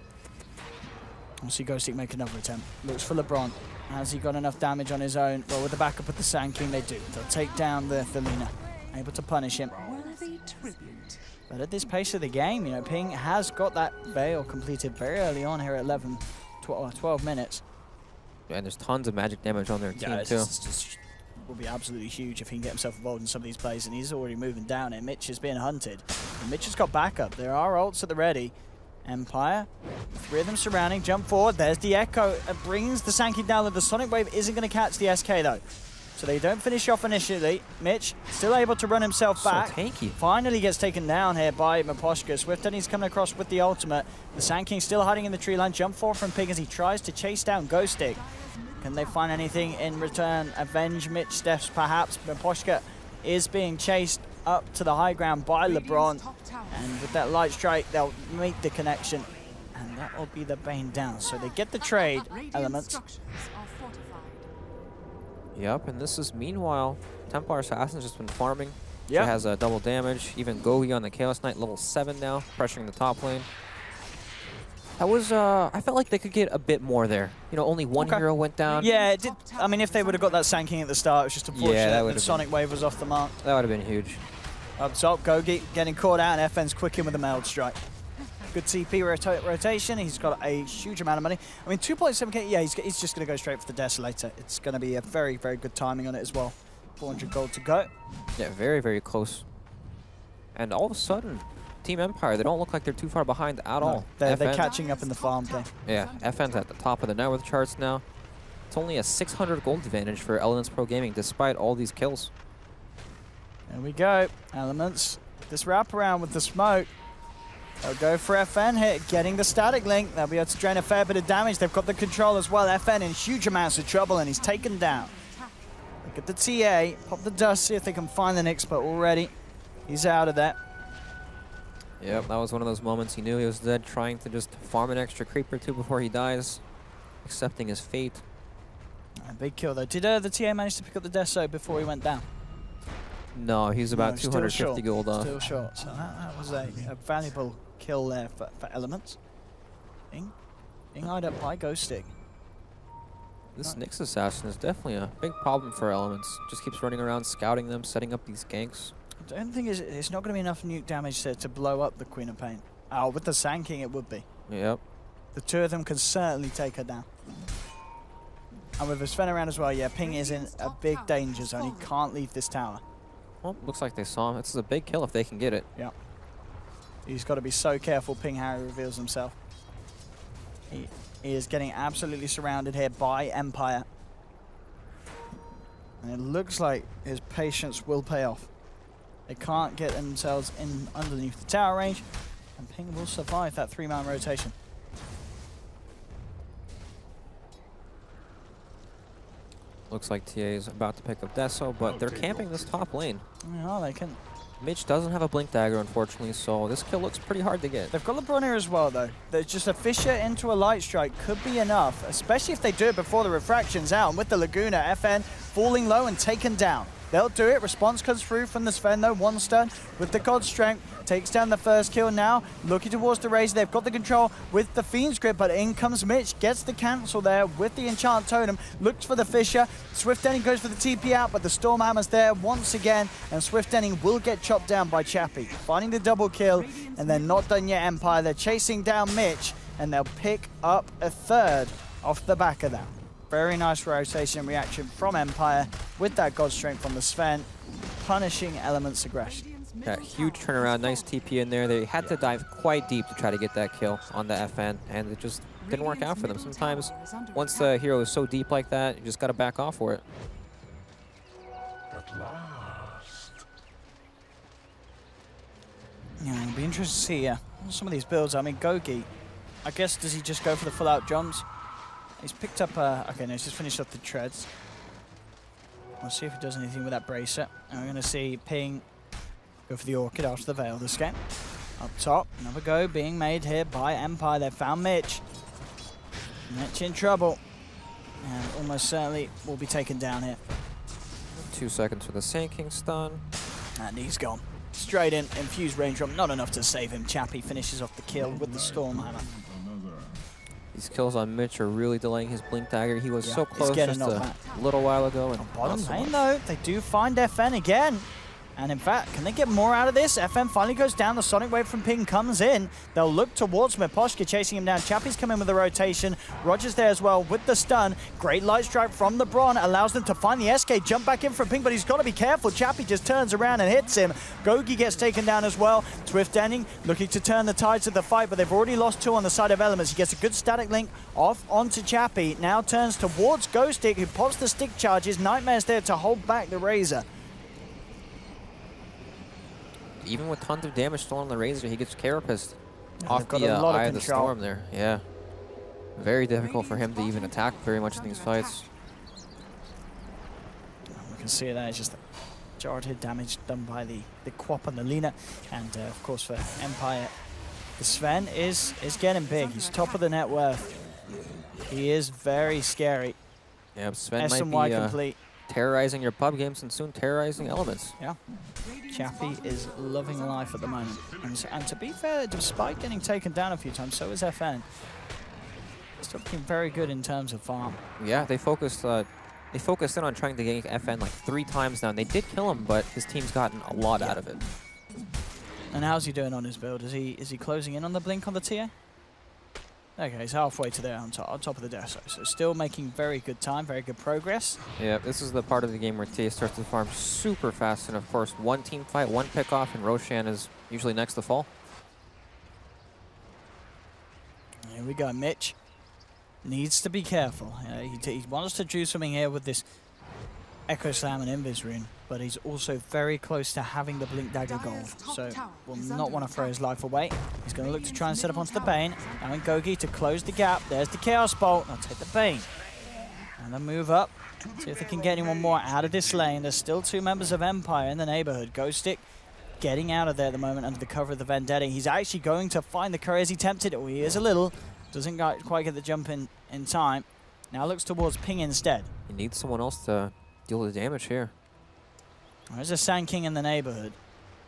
[SPEAKER 5] We'll see Ghostic make another attempt. Looks for LeBron. Has he got enough damage on his own? Well, with the backup of the Sand King, they do. They'll take down the Thelina. Able to punish him. But at this pace of the game, you know, Ping has got that Veil completed very early on here at 12 minutes.
[SPEAKER 4] And there's tons of magic damage on their team too.
[SPEAKER 5] Will be absolutely huge if he can get himself involved in some of these plays, and he's already moving down it. Mitch is being hunted. And Mitch has got backup. There are ults at the ready. Empire, 3 of them surrounding, jump forward. There's the Echo. It brings the Sand King down. The Sonic Wave isn't going to catch the SK though. So they don't finish off initially. Mitch still able to run himself back.
[SPEAKER 4] So tanky.
[SPEAKER 5] Finally gets taken down here by Maposhka. Swift and he's coming across with the ultimate. The Sand King still hiding in the tree line. Jump forward from Ping as he tries to chase down Ghostic. Can they find anything in return? Avenge Mitch steps perhaps. Maposhka is being chased up to the high ground by LeBron. And with that light strike, they'll make the connection. And that will be the Bane down. So they get the trade, Elements.
[SPEAKER 4] Yep, and this is meanwhile, Templar Assassin's just been farming.
[SPEAKER 5] Yeah.
[SPEAKER 4] She has double damage. Even Gogi on the Chaos Knight, level 7 now, pressuring the top lane. That was, I felt like they could get a bit more there. You know, only one hero went down.
[SPEAKER 5] Yeah, it did. I mean, if they would have got that Sand King at the start, it was just unfortunate that the Sonic Wave was off the mark.
[SPEAKER 4] That would have been huge.
[SPEAKER 5] Up top, Gogi getting caught out, and FN's quick in with a Meld Strike. Good TP rotation. He's got a huge amount of money. I mean, 2.7k, yeah, he's just going to go straight for the Desolator. It's going to be a very, very good timing on it as well. 400 gold to go.
[SPEAKER 4] Yeah, very, very close. And all of a sudden, Team Empire, they don't look like they're too far behind at all.
[SPEAKER 5] They're catching up in the farm thing.
[SPEAKER 4] Yeah, FN's at the top of the net worth charts now. It's only a 600 gold advantage for Elements Pro Gaming despite all these kills.
[SPEAKER 5] There we go. Elements. This wraparound with the smoke. They'll go for FN here, getting the static link. They'll be able to drain a fair bit of damage. They've got the control as well. FN in huge amounts of trouble, and he's taken down. Look at the TA. Pop the dust, see if they can find the Nyx, but already he's out of there.
[SPEAKER 4] Yep, that was one of those moments he knew he was dead, trying to just farm an extra creep or two before he dies, accepting his fate.
[SPEAKER 5] A big kill, though. Did the TA manage to pick up the Deso before he went down?
[SPEAKER 4] No, he's about 250 gold off.
[SPEAKER 5] Still short. So that was a valuable kill there for Elements. Being eyed up by Ghostic.
[SPEAKER 4] This Nyx Assassin is definitely a big problem for Elements. Just keeps running around, scouting them, setting up these ganks.
[SPEAKER 5] I don't think it's not going to be enough nuke damage to blow up the Queen of Pain. Oh, with the Sand King it would be.
[SPEAKER 4] Yep.
[SPEAKER 5] The two of them can certainly take her down. And with Sven around as well, yeah, Ping is in a big danger zone. He can't leave this tower.
[SPEAKER 4] Well, looks like they saw him. This is a big kill if they can get it.
[SPEAKER 5] Yeah. He's got to be so careful. Ping Harry reveals himself. He is getting absolutely surrounded here by Empire. And it looks like his patience will pay off. They can't get themselves in underneath the tower range. And Ping will survive that 3-man rotation.
[SPEAKER 4] Looks like TA is about to pick up Deso, but they're camping this top lane.
[SPEAKER 5] Yeah, they can
[SPEAKER 4] Mitch doesn't have a Blink Dagger, unfortunately, so this kill looks pretty hard to get.
[SPEAKER 5] They've got LeBron here as well, though. There's just a Fissure into a Light Strike could be enough, especially if they do it before the Refraction's out. And with the Laguna, FN falling low and taken down. They'll do it. Response comes through from the Sven, though. One stun with the God Strength. Takes down the first kill now. Looking towards the Razor. They've got the control with the Fiend's Grip, but in comes Mitch. Gets the cancel there with the Enchant Totem. Looks for the Fissure. Swift Ending goes for the TP out, but the Stormhammer's there once again. And Swift Ending will get chopped down by Chappie. Finding the double kill, and they're not done yet, Empire. They're chasing down Mitch, and they'll pick up a third off the back of that. Very nice rotation reaction from Empire with that God Strength on the Sven, punishing Element's aggression.
[SPEAKER 4] Yeah, huge turnaround, nice TP in there. They had to dive quite deep to try to get that kill on the FN, and it just didn't work out for them. Sometimes, once the hero is so deep like that, you just got to back off for it.
[SPEAKER 6] At last.
[SPEAKER 5] Yeah, it'll be interesting to see some of these builds. I mean, Gogi, I guess, does he just go for the full-out jumps? He's picked up, okay, no, he's just finished off the treads. We'll see if he does anything with that bracer. And we're going to see Ping go for the Orchid after the Veil this game. Up top, another go being made here by Empire. They've found Mitch. Mitch in trouble. And almost certainly will be taken down here.
[SPEAKER 4] 2 seconds for the Sand King stun.
[SPEAKER 5] And he's gone. Straight in, infused range drum, not enough to save him. Chappie finishes off the kill with the Stormhammer.
[SPEAKER 4] These kills on Mitch are really delaying his Blink Dagger. He was so close
[SPEAKER 5] getting
[SPEAKER 4] just
[SPEAKER 5] knocked
[SPEAKER 4] a little while ago. And
[SPEAKER 5] Bottom
[SPEAKER 4] not so
[SPEAKER 5] lane,
[SPEAKER 4] much.
[SPEAKER 5] though, they do find FN again. And in fact, can they get more out of this? FN finally goes down. The Sonic Wave from Ping comes in. They'll look towards Miposhka, chasing him down. Chappie's coming with the rotation. Roger's there as well with the stun. Great Light Strike from LeBron allows them to find the SK. Jump back in from Ping, but he's got to be careful. Chappie just turns around and hits him. Gogi gets taken down as well. Swift Ending looking to turn the tides of the fight, but they've already lost 2 on the side of Elements. He gets a good static link off onto Chappie. Now turns towards Ghostic, who pops the stick charges. Nightmare's there to hold back the Razor.
[SPEAKER 4] Even with tons of damage still on the Razor, he gets Carapaced off
[SPEAKER 5] they've got
[SPEAKER 4] the
[SPEAKER 5] a lot of
[SPEAKER 4] Eye of the
[SPEAKER 5] control.
[SPEAKER 4] Storm there. Yeah. Very difficult for him to even attack very much in these fights.
[SPEAKER 5] We can see that it's just majority damage done by the Quap and the Lina. And of course for Empire, the Sven is getting big. He's top of the net worth. He is very scary.
[SPEAKER 4] Yeah, Sven
[SPEAKER 5] SMY
[SPEAKER 4] might be
[SPEAKER 5] complete.
[SPEAKER 4] terrorizing your pub games and soon terrorizing Elements.
[SPEAKER 5] Yeah. Chappie is loving life at the moment. And to be fair, despite getting taken down a few times, so is FN. Still looking very good in terms of farm.
[SPEAKER 4] Yeah, they focused in on trying to gank FN like 3 times now, and they did kill him, but his team's gotten a lot out of it.
[SPEAKER 5] And how's he doing on his build? Is he closing in on the blink on the TA? Okay, he's halfway to there on top of the deso. So still making very good time, very good progress.
[SPEAKER 4] Yeah, this is the part of the game where TA starts to farm super fast, and of course, one team fight, one pick off, and Roshan is usually next to fall.
[SPEAKER 5] Here we go, Mitch. Needs to be careful. He wants to do something here with this Echo Slam and Invis Rune, but he's also very close to having the Blink Dagger gold, so will not want to throw his life away. He's going to look to try and set up onto the Bane. Now in Gogi to close the gap. There's the Chaos Bolt. They'll take the Bane. And then move up. See if they can get anyone more out of this lane. There's still 2 members of Empire in the neighborhood. Ghostic getting out of there at the moment under the cover of the Vendetta. He's actually going to find the Courier as he tempted. Oh, he is a little. Doesn't quite get the jump in time. Now looks towards Ping instead.
[SPEAKER 4] He needs someone else to deal with the damage here.
[SPEAKER 5] There's a Sand King in the neighborhood.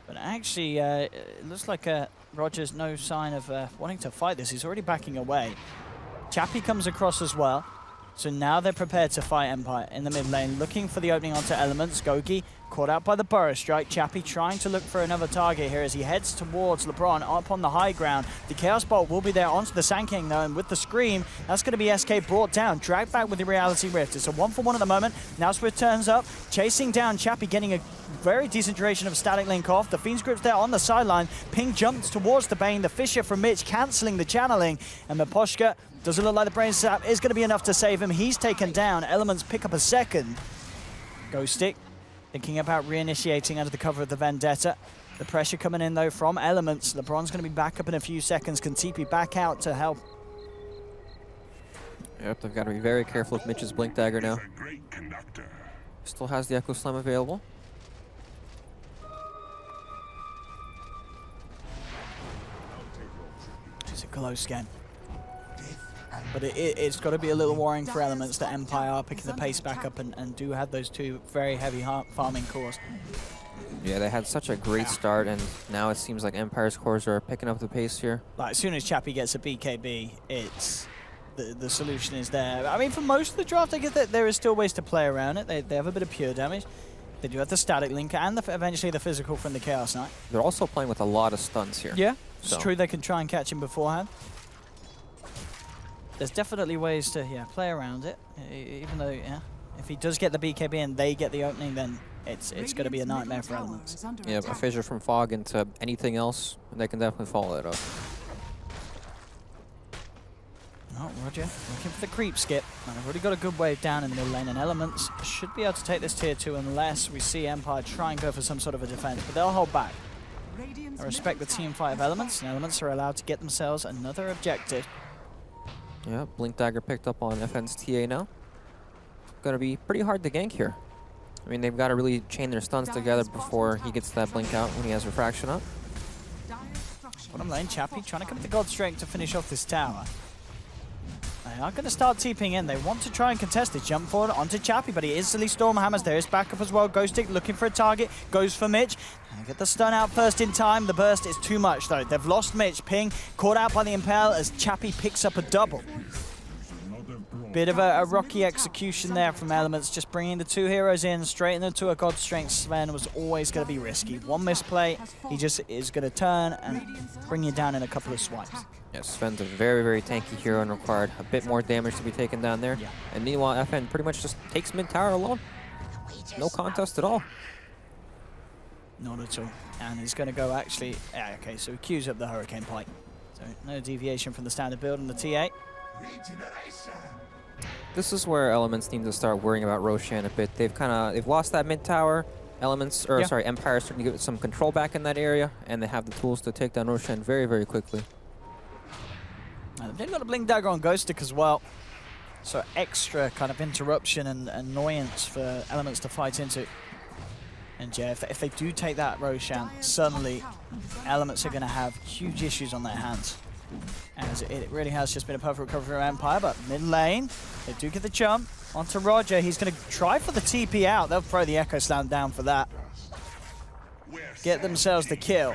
[SPEAKER 5] But actually, it looks like Roger's no sign of wanting to fight this. He's already backing away. Chappie comes across as well. So now they're prepared to fight Empire in the mid lane, looking for the opening onto Elements. Gogi caught out by the Burrow Strike. Chappie trying to look for another target here as he heads towards LeBron up on the high ground. The Chaos Bolt will be there onto the Sand King though, and with the Scream, that's going to be SK brought down, dragged back with the Reality Rift. It's a 1-for-1 at the moment. Now Swift turns up, chasing down Chappie, getting a very decent duration of static link off. The Fiend's Grip's there on the sideline. Ping jumps towards the Bane. The Fissure from Mitch cancelling the channeling, and Miposhka doesn't look like the Brain Sap is going to be enough to save him. He's taken down. Elements pick up a second. Ghostic thinking about reinitiating under the cover of the Vendetta. The pressure coming in, though, from Elements. LeBron's going to be back up in a few seconds. Can TP back out to help.
[SPEAKER 4] Yep, they've got to be very careful with Mitch's Blink Dagger now.
[SPEAKER 6] A great conductor.
[SPEAKER 4] Still has the Echo Slam available.
[SPEAKER 5] It's a close game. But it's got to be a little worrying for Elements that Empire are picking the pace back up and do have those two very heavy farming cores.
[SPEAKER 4] Yeah, they had such a great start, and now it seems like Empire's cores are picking up the pace here.
[SPEAKER 5] Like, as soon as Chappie gets a BKB, it's the solution is there. I mean, for most of the draft, I get that there is still ways to play around it. They have a bit of pure damage. They do have the static link and eventually the physical from the Chaos Knight.
[SPEAKER 4] They're also playing with a lot of stuns here.
[SPEAKER 5] Yeah, it's true. They can try and catch him beforehand. There's definitely ways to play around it. Even though if he does get the BKB and they get the opening, then it's going to be a nightmare for Elements.
[SPEAKER 4] Yeah, a fissure from Fog into anything else, they can definitely follow that up.
[SPEAKER 5] Oh, Roger, looking for the creep skip. And they've already got a good wave down in the mid lane, and Elements should be able to take this tier 2 unless we see Empire try and go for some sort of a defense, but they'll hold back. I respect the team fight of Elements, and Elements are allowed to get themselves another objective.
[SPEAKER 4] Yeah, Blink Dagger picked up on FN's TA now. Gonna be pretty hard to gank here. I mean, they've got to really chain their stuns together before he gets that blink out when he has Refraction up.
[SPEAKER 5] Bottom lane, Chappie trying to come to God Strength to finish off this tower. They are going to start TPing in. They want to try and contest this. Jump forward onto Chappie, but he instantly Storm Hammers. There is backup as well. Ghostic looking for a target. Goes for Mitch. And get the stun out first in time. The burst is too much, though. They've lost Mitch. Ping caught out by the Impale as Chappie picks up a double. Bit of a rocky execution there from Elements. Just bringing the two heroes in, straight into a God Strength. Sven was always going to be risky. One misplay, he just is going to turn and bring you down in a couple of swipes.
[SPEAKER 4] Yes, Sven's a very, very tanky hero and required a bit more damage to be taken down there.
[SPEAKER 5] Yeah.
[SPEAKER 4] And meanwhile, FN pretty much just takes mid tower alone. No contest at all.
[SPEAKER 5] Not at all. And he's going to go actually... Yeah, okay, so he queues up the Hurricane Pike. So no deviation from the standard build on the T8.
[SPEAKER 4] This is where Elements need to start worrying about Roshan a bit. They've lost that mid tower. Elements, or sorry, Empire's starting to get some control back in that area, and they have the tools to take down Roshan very, very quickly.
[SPEAKER 5] And they've got a Blink Dagger on Ghostic as well. So extra kind of interruption and annoyance for Elements to fight into. And yeah, if they do take that Roshan, suddenly Elements are going to have huge issues on their hands. As it really has just been a perfect recovery for Empire, but mid lane, they do get the jump onto Roger. He's going to try for the TP out. They'll throw the Echo Slam down for that. Get themselves the kill.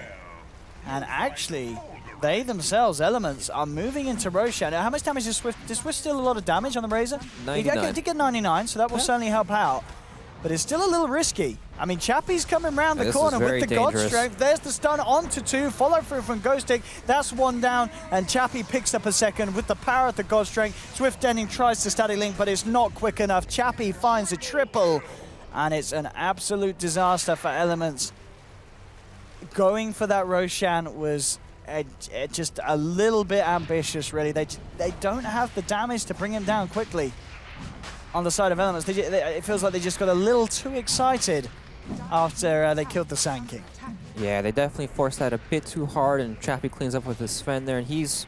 [SPEAKER 5] And actually, they themselves, Elements, are moving into Roshan. How much damage is Swift? Does Swift still a lot of damage on the Razor?
[SPEAKER 4] 99.
[SPEAKER 5] He did get 99, so that will certainly help out. But it's still a little risky. I mean, Chappie's coming around the corner with the God Strength. There's the stun onto 2. Follow through from Ghostic. That's 1 down, and Chappie picks up a second with the power of the God Strength. Swift Denning tries to static link, but it's not quick enough. Chappie finds a triple, and it's an absolute disaster for Elements. Going for that Roshan was just a little bit ambitious, really. They don't have the damage to bring him down quickly. On the side of Elements, it feels like they just got a little too excited after they killed the Sand King.
[SPEAKER 4] Yeah, they definitely forced that a bit too hard, and Chappie cleans up with his Sven there, and he's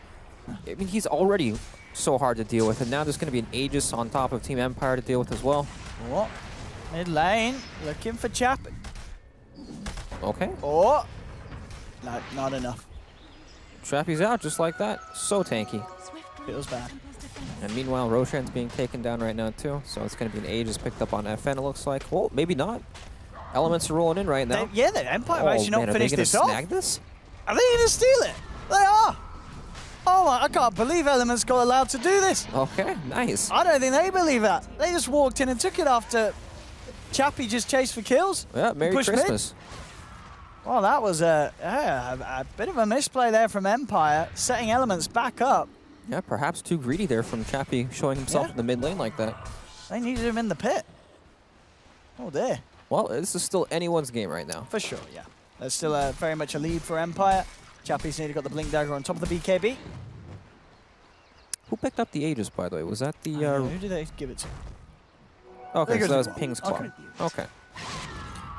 [SPEAKER 4] already so hard to deal with, and now there's going to be an Aegis on top of Team Empire to deal with as well.
[SPEAKER 5] Oh, mid lane, looking for Chappie.
[SPEAKER 4] Okay.
[SPEAKER 5] Oh, no, not enough.
[SPEAKER 4] Chappie's out just like that. So tanky.
[SPEAKER 5] Feels bad.
[SPEAKER 4] And meanwhile, Roshan's being taken down right now too, so it's going to be an Aegis picked up on FN, it looks like. Well, maybe not. Elements are rolling in right now.
[SPEAKER 5] The Empire have actually not finished this off.
[SPEAKER 4] Snag this?
[SPEAKER 5] Are they going to steal it? They are. Oh my, I can't believe Elements got allowed to do this.
[SPEAKER 4] Okay, nice.
[SPEAKER 5] I don't think they believe that. They just walked in and took it after Chappie just chased for kills.
[SPEAKER 4] Yeah, Merry Christmas.
[SPEAKER 5] Well, that was a bit of a misplay there from Empire, setting Elements back up.
[SPEAKER 4] Yeah, perhaps too greedy there from Chappie showing himself in the mid lane like that.
[SPEAKER 5] They needed him in the pit. Oh dear.
[SPEAKER 4] Well, this is still anyone's game right now.
[SPEAKER 5] For sure, yeah. There's still very much a lead for Empire. Chappie's nearly got the Blink Dagger on top of the BKB.
[SPEAKER 4] Who picked up the Aegis, by the way? Was that the...
[SPEAKER 5] who did they give it to?
[SPEAKER 4] Okay, so that was Ping's Claw. Okay.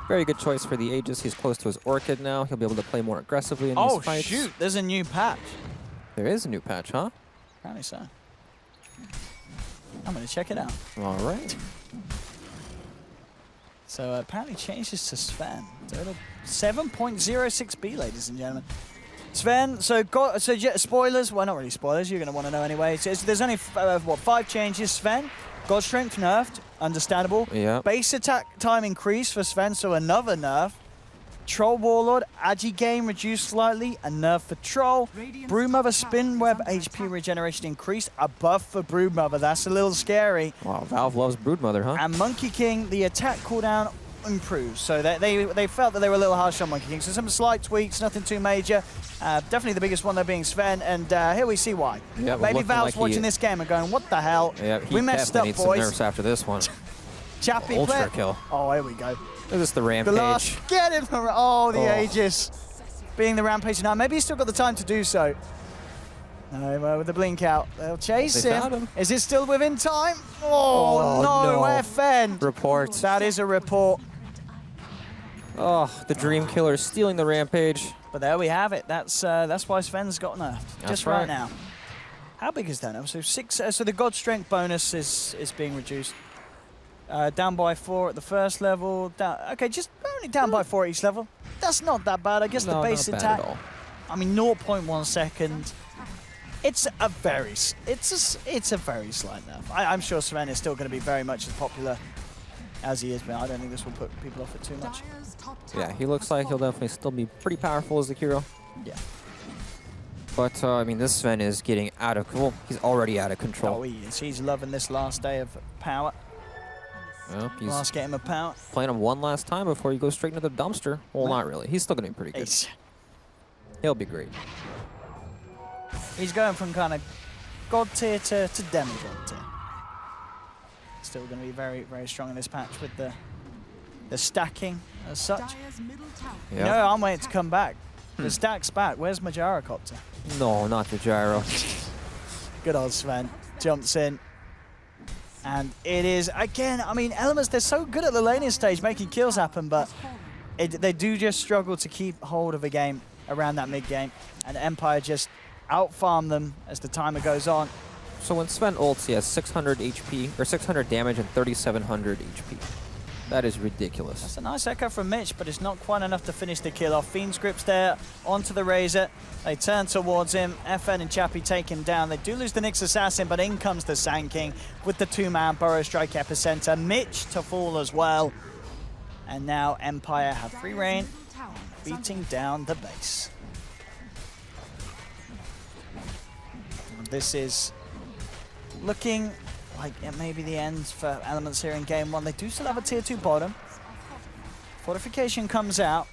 [SPEAKER 4] Very good choice for the Aegis. He's close to his Orchid now. He'll be able to play more aggressively in these fights.
[SPEAKER 5] Oh, shoot. There's a new patch.
[SPEAKER 4] There is a new patch, huh?
[SPEAKER 5] Apparently so. I'm going to check it out.
[SPEAKER 4] All right.
[SPEAKER 5] So apparently changes to Sven. 7.06B, ladies and gentlemen. Sven, spoilers, well not really spoilers, you're going to want to know anyway. So there's only, 5 changes. Sven, God Strength nerfed, understandable.
[SPEAKER 4] Yeah.
[SPEAKER 5] Base attack time increased for Sven, so another nerf. Troll Warlord, Agi game reduced slightly, a nerf for Troll. Broodmother Spin Web HP regeneration increased, a buff for Broodmother, that's a little scary.
[SPEAKER 4] Wow, Valve loves Broodmother, huh?
[SPEAKER 5] And Monkey King, the attack cooldown improved. So they felt that they were a little harsh on Monkey King. So some slight tweaks, nothing too major. Definitely the biggest one there being Sven, and here we see why.
[SPEAKER 4] Yeah,
[SPEAKER 5] maybe Valve's
[SPEAKER 4] like
[SPEAKER 5] watching this game and going, what the hell?
[SPEAKER 4] Yeah,
[SPEAKER 5] we messed up,
[SPEAKER 4] needs
[SPEAKER 5] boys.
[SPEAKER 4] some nerfs after this one.
[SPEAKER 5] Chappy
[SPEAKER 4] Ultra
[SPEAKER 5] play.
[SPEAKER 4] kill.
[SPEAKER 5] Oh, here we go.
[SPEAKER 4] Is this the
[SPEAKER 5] The
[SPEAKER 4] Rampage?
[SPEAKER 5] last, get him! Oh, the
[SPEAKER 4] Oh.
[SPEAKER 5] Aegis. Being the Rampage now. Maybe he's still got the time to do so. No, with the blink out. They'll chase
[SPEAKER 4] They found him.
[SPEAKER 5] Is it still within time? Oh, no, FN.
[SPEAKER 4] Report.
[SPEAKER 5] That is a report.
[SPEAKER 4] Oh, the Dream Killer stealing the Rampage.
[SPEAKER 5] But there we have it. That's why Sven's got nerfed. Just right
[SPEAKER 4] right.
[SPEAKER 5] now. How big is that now? So 6. So the God Strength bonus is being reduced. Down by 4 at the first level. Okay, just only down by 4 at each level. That's not that bad. I guess
[SPEAKER 4] No,
[SPEAKER 5] the base
[SPEAKER 4] not bad
[SPEAKER 5] attack.
[SPEAKER 4] at all.
[SPEAKER 5] I mean, 0.1 second. It's a very slight nerf. I'm sure Sven is still going to be very much as popular as he is, but I don't think this will put people off it too much.
[SPEAKER 4] Yeah, he looks like he'll definitely still be pretty powerful as the hero.
[SPEAKER 5] Yeah.
[SPEAKER 4] But, I mean, this Sven is getting out of... Well, he's already out of control.
[SPEAKER 5] Oh, he is. He's loving this last day of power.
[SPEAKER 4] Well, he's
[SPEAKER 5] Last game of power.
[SPEAKER 4] playing him one last time before he goes straight into the dumpster. Well, not really. He's still going to be pretty good.
[SPEAKER 5] Ace.
[SPEAKER 4] He'll be great.
[SPEAKER 5] He's going from kind of god tier to demigod tier. Still going to be very, very strong in this patch with the stacking as such.
[SPEAKER 4] Yeah.
[SPEAKER 5] You know, I'm waiting to come back. The stack's back. Where's my gyrocopter?
[SPEAKER 4] No, not the gyro.
[SPEAKER 5] Good old Sven. Jumps in. And it is, again, I mean, Elements, they're so good at the laning stage making kills happen, but they do just struggle to keep hold of a game around that mid game. And Empire just out-farm them as the timer goes on.
[SPEAKER 4] So when Sven ults, he has 600 HP, or 600 damage and 3,700 HP. That is ridiculous.
[SPEAKER 5] That's a nice echo from Mitch, but it's not quite enough to finish the kill off. Fiend's Grip's there, onto the Razor. They turn towards him. FN and Chappie take him down. They do lose the Nyx Assassin, but in comes the Sand King with the 2-man Burrow Strike Epicenter. Mitch to fall as well. And now Empire have free reign, beating down the base. This is looking like it may be the end for Elements here in game 1. They do still have a tier 2 bottom. Fortification comes out.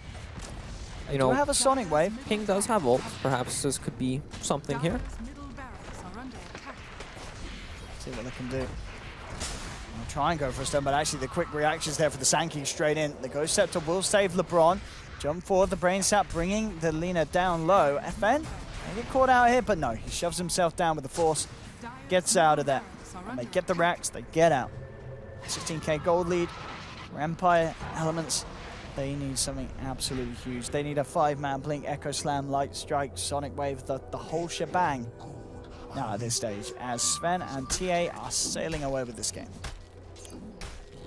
[SPEAKER 5] They do have a Sonic Wave.
[SPEAKER 4] Ping does have ult. Perhaps this could be something here.
[SPEAKER 5] See what they can do. I'll try and go for a stun, but actually the quick reactions there for the Sand King straight in. The Ghost Scepter will save LeBron. Jump forward, the Brain Sap bringing the Lina down low. FN, they get caught out here, but no, he shoves himself down with the Force. Gets out of there. And they get the racks, they get out. 16k gold lead for Empire. Elements, they need something absolutely huge. They need a 5-man Blink, Echo Slam, Light Strike, Sonic Wave, the whole shebang. Now at this stage, as Sven and TA are sailing away with this game.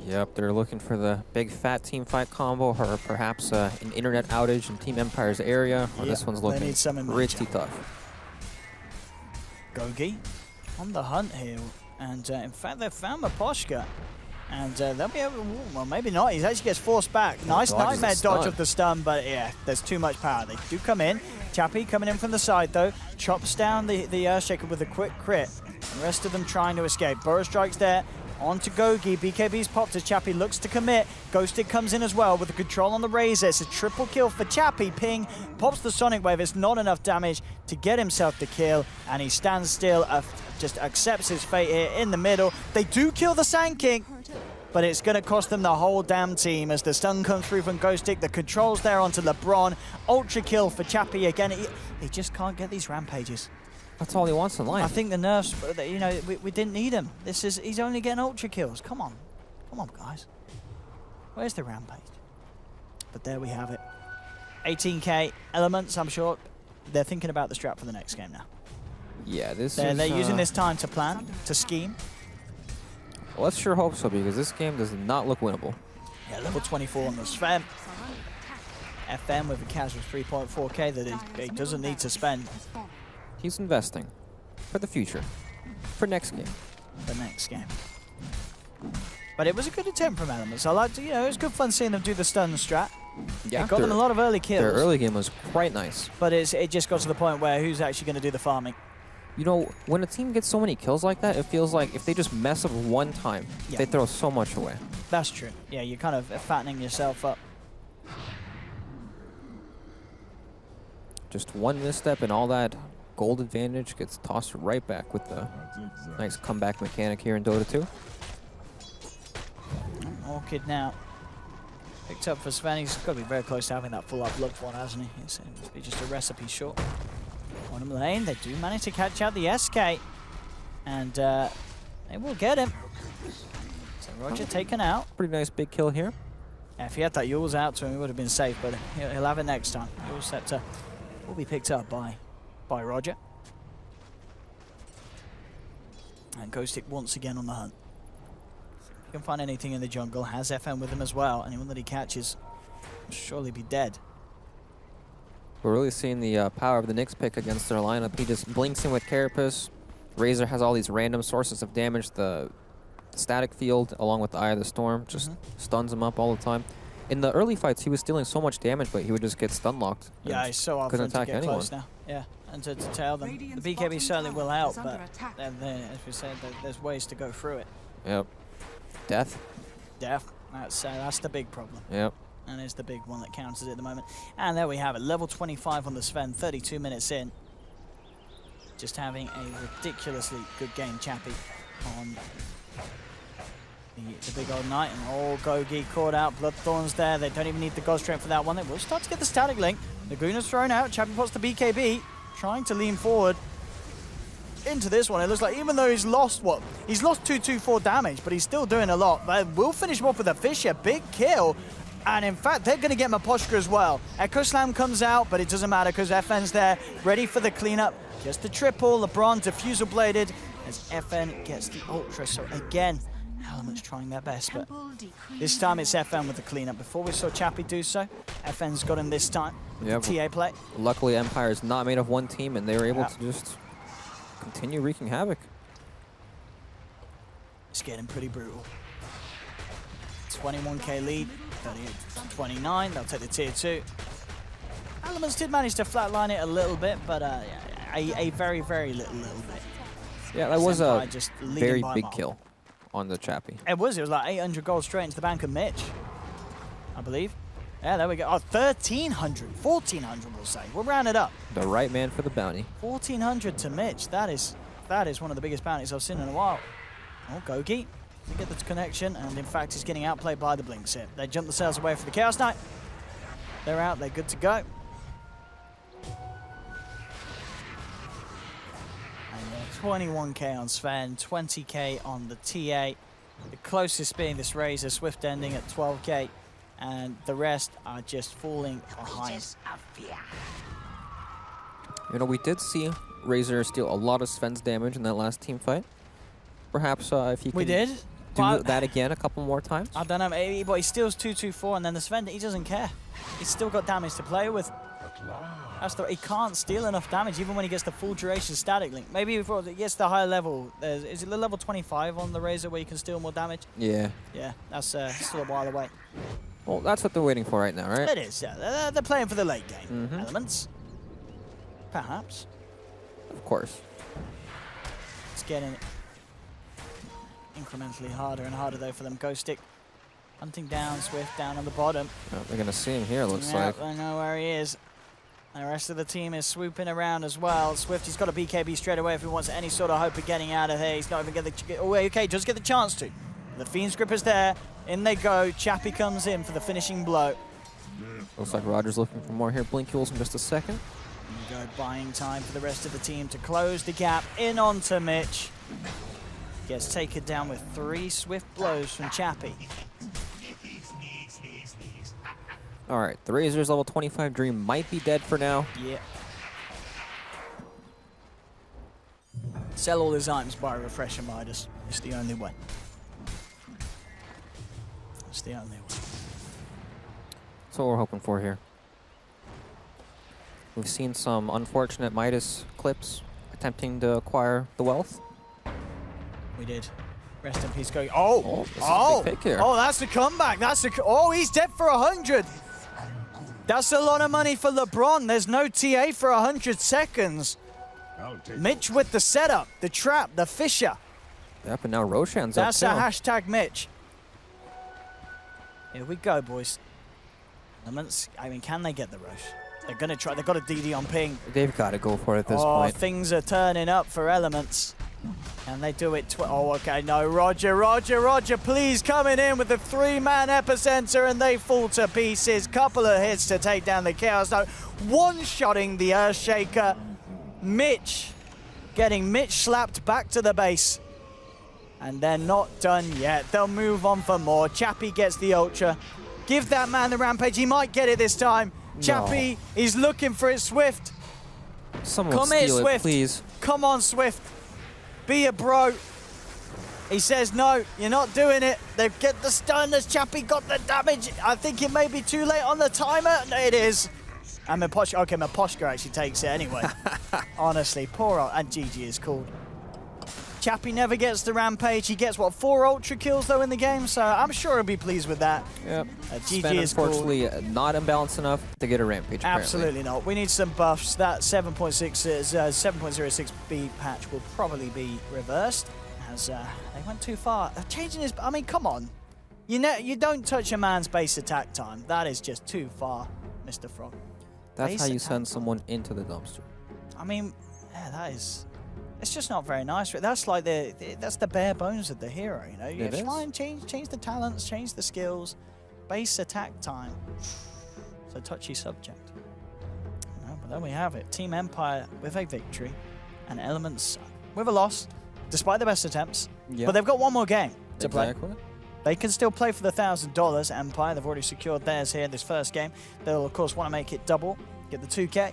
[SPEAKER 4] Yep, they're looking for the big fat team fight combo, or perhaps an internet outage in Team Empire's area. Or this one's looking
[SPEAKER 5] need something
[SPEAKER 4] pretty tough.
[SPEAKER 5] Gogi on the hunt here. And in fact, they found Maposhka. And they'll be able to, well, maybe not. He actually gets forced back. Nice
[SPEAKER 4] Dodges
[SPEAKER 5] nightmare
[SPEAKER 4] the
[SPEAKER 5] dodge
[SPEAKER 4] stun.
[SPEAKER 5] of the stun, but yeah, there's too much power. They do come in. Chappie coming in from the side, though. Chops down the Earthshaker with a quick crit. The rest of them trying to escape. Burrow Strike's there. On to Gogi. BKB's popped as Chappie looks to commit. Ghosted comes in as well with the control on the Razor. It's a triple kill for Chappie. Ping pops the Sonic Wave. It's not enough damage to get himself the kill, and he stands still, just accepts his fate here in the middle. They do kill the Sand King, but it's going to cost them the whole damn team as the stun comes through from Ghostic. The controls there onto LeBron. Ultra kill for Chappie again. He just can't get these rampages.
[SPEAKER 4] That's all he wants in life.
[SPEAKER 5] I think the nerfs, you know, we didn't need him. He's only getting ultra kills. Come on, guys. Where's the rampage? But there we have it. 18k Elements. I'm sure they're thinking about the strat for the next game now.
[SPEAKER 4] Yeah,
[SPEAKER 5] They're using this time to plan, to scheme.
[SPEAKER 4] Let's sure hope so, because this game does not look winnable.
[SPEAKER 5] Yeah, level 24 on the Sven. FN with a cash of 3.4k that he doesn't need to spend
[SPEAKER 4] He's investing for the future, for next game.
[SPEAKER 5] the next game. But it was a good attempt from Elements. I liked, you know, it was good fun seeing them do the stun strat.
[SPEAKER 4] Yeah,
[SPEAKER 5] It got them a lot of early kills.
[SPEAKER 4] Their early game was quite nice.
[SPEAKER 5] But it just got to the point where who's actually going to do the farming?
[SPEAKER 4] You know, when a team gets so many kills like that, it feels like if they just mess up one time,
[SPEAKER 5] Yeah.
[SPEAKER 4] they throw so much away.
[SPEAKER 5] That's true. Yeah, you're kind of fattening yourself up.
[SPEAKER 4] Just one misstep and all that gold advantage gets tossed right back with the nice comeback mechanic here in Dota 2.
[SPEAKER 5] Orchid now picked up for Sven. He's got to be very close to having that full up look one, hasn't he? It must be just a recipe short. Bottom lane, they do manage to catch out the SK. And they will get him. So Roger taken out.
[SPEAKER 4] Pretty nice big kill here.
[SPEAKER 5] Yeah, if he had that Yule's out to him, he would have been safe, but he'll have it next time. Yule's Scepter will be picked up by Roger. And Ghostic once again on the hunt. If he can find anything in the jungle, has FN with him as well. Anyone that he catches will surely be dead.
[SPEAKER 4] We're really seeing the power of the Nyx pick against their lineup. He just blinks in with Carapace. Razor has all these random sources of damage. The static field, along with the Eye of the Storm, just stuns him up all the time. In the early fights, he was dealing so much damage, but he would just get stun locked.
[SPEAKER 5] Yeah, he's so often
[SPEAKER 4] couldn't
[SPEAKER 5] to
[SPEAKER 4] attack
[SPEAKER 5] get
[SPEAKER 4] anyone.
[SPEAKER 5] close now. Yeah, and to tail them. The BKB certainly will help, but then, as we said, there's ways to go through it.
[SPEAKER 4] Yep. Death.
[SPEAKER 5] Death, that's the big problem.
[SPEAKER 4] Yep.
[SPEAKER 5] And it's the big one that counts at the moment. And there we have it, level 25 on the Sven, 32 minutes in. Just having a ridiculously good game, Chappie, on the big old knight. And all Gogi caught out, Bloodthorns there. They don't even need the God Strength for that one. They will start to get the static link. Laguna's thrown out, Chappie pots the BKB, trying to lean forward into this one. It looks like even though he's lost, what? He's lost 224 damage, but he's still doing a lot. But we'll finish him off with a Fisher, big kill. And in fact, they're going to get Maposhka as well. Echo Slam comes out, but it doesn't matter because FN's there, ready for the cleanup. Just the triple, LeBron diffusal bladed as FN gets the Ultra. So again, Elements trying their best, but this time it's FN with the cleanup. Before we saw Chappie do so, FN's got him this time with the TA play.
[SPEAKER 4] Luckily, Empire is not made of one team, and they were able to just continue wreaking havoc.
[SPEAKER 5] It's getting pretty brutal. 21k lead, 38-29, they'll take the tier 2. Elements did manage to flatline it a little bit, but a very, very little bit.
[SPEAKER 4] Yeah, that was a
[SPEAKER 5] just
[SPEAKER 4] very big kill on the Chappie.
[SPEAKER 5] It was like 800 gold straight into the bank of Mitch, I believe. Yeah, there we go. Oh, 1,300, 1,400 we'll say. We'll round it up.
[SPEAKER 4] The right man for the bounty.
[SPEAKER 5] 1,400 to Mitch. That is one of the biggest bounties I've seen in a while. Oh, Gogi. We get the connection, and in fact, he's getting outplayed by the Blinks here. They jump the sails away for the Chaos Knight. They're out, they're good to go. And 21k on Sven, 20k on the TA. The closest being this Razor, Swift ending at 12k, and the rest are just falling behind.
[SPEAKER 4] You know, we did see Razor steal a lot of Sven's damage in that last team fight. Perhaps if he can do that again a couple more times.
[SPEAKER 5] I don't know, maybe, but he steals 224, and then the Sven, he doesn't care. He's still got damage to play with. He can't steal enough damage even when he gets the full duration static link. Maybe before he gets the higher level, is it the level 25 on the Razor where you can steal more damage?
[SPEAKER 4] Yeah.
[SPEAKER 5] Yeah, that's still a while away.
[SPEAKER 4] Well, that's what they're waiting for right now, right?
[SPEAKER 5] It is, yeah. They're playing for the late game Elements. Perhaps.
[SPEAKER 4] Of course.
[SPEAKER 5] It's getting incrementally harder and harder though for them. Ghostic hunting down Swift down on the bottom.
[SPEAKER 4] Oh, they're going to see him here, looks like.
[SPEAKER 5] I know where he is. The rest of the team is swooping around as well. Swift, he's got a BKB straight away if he wants any sort of hope of getting out of here. He's not even going to... Oh, okay, does get the chance to. The Fiend's Grip is there. In they go. Chappie comes in for the finishing blow.
[SPEAKER 4] Looks like Roger's looking for more here. Blink Yules in just a second.
[SPEAKER 5] There you go, buying time for the rest of the team to close the gap. In onto Mitch. Gets taken down with 3 swift blows from Chappie.
[SPEAKER 4] All right, the Razor's level 25 Dream might be dead for now.
[SPEAKER 5] Yeah. Sell all his items, buy a Refresher Midas. It's the only way. It's the only way.
[SPEAKER 4] That's what we're hoping for here. We've seen some unfortunate Midas clips attempting to acquire the wealth.
[SPEAKER 5] We did. Rest in peace, Go. Oh,
[SPEAKER 4] this is a big pick here.
[SPEAKER 5] Oh, that's the comeback. Oh, he's dead for 100. That's a lot of money for LeBron. There's no TA for 100 seconds. Mitch with the setup, the trap, the fisher.
[SPEAKER 4] Yep, and now Roshan's up
[SPEAKER 5] That's
[SPEAKER 4] too.
[SPEAKER 5] a hashtag Mitch. Here we go, boys. Elements, I mean, can they get the rush? They're going to try. They've got a DD on ping.
[SPEAKER 4] They've got to go for it at this
[SPEAKER 5] Oh,
[SPEAKER 4] point.
[SPEAKER 5] things are turning up for Elements. And they do it. Oh, okay. No, Roger, please coming in with the 3-man epicenter, and they fall to pieces. Couple of hits to take down the Chaos Node. One-shotting the Earthshaker. Mitch getting Mitch slapped back to the base. And they're not done yet. They'll move on for more. Chappie gets the Ultra. Give that man the Rampage. He might get it this time. Chappie is looking for it. Swift.
[SPEAKER 4] Someone
[SPEAKER 5] Come here,
[SPEAKER 4] steal it,
[SPEAKER 5] Swift.
[SPEAKER 4] please.
[SPEAKER 5] Come on, Swift. Be a bro. He says, no, you're not doing it. They get the stun as Chappie got the damage. I think it may be too late on the timer. No, it is. And Miposhka, okay, Miposhka actually takes it anyway. Honestly, poor old, and GG is called. Chappie never gets the Rampage. He gets, what, 4 Ultra kills, though, in the game, so I'm sure he'll be pleased with that.
[SPEAKER 4] Yep.
[SPEAKER 5] GG
[SPEAKER 4] Sven,
[SPEAKER 5] is called.
[SPEAKER 4] unfortunately, not imbalanced enough to get a Rampage, apparently.
[SPEAKER 5] Absolutely not. We need some buffs. That 7.06B patch will probably be reversed, as they went too far. Changing his... I mean, come on. You don't touch a man's base attack time. That is just too far, Mr. Frog.
[SPEAKER 4] That's
[SPEAKER 5] Base
[SPEAKER 4] how you
[SPEAKER 5] attack
[SPEAKER 4] send
[SPEAKER 5] time.
[SPEAKER 4] someone into the dumpster.
[SPEAKER 5] I mean, yeah, that is... It's just not very nice. That's like that's the bare bones of the hero, you know? You
[SPEAKER 4] It
[SPEAKER 5] try
[SPEAKER 4] is.
[SPEAKER 5] and change the talents, change the skills. Base attack time. It's a touchy subject. No, but there we have it. Team Empire with a victory and Elements with a loss, despite the best attempts.
[SPEAKER 4] Yep.
[SPEAKER 5] But they've got one more game to play.
[SPEAKER 4] Exactly.
[SPEAKER 5] They can still play for the $1,000. Empire, they've already secured theirs here in this first game. They'll, of course, want to make it double, get the 2K.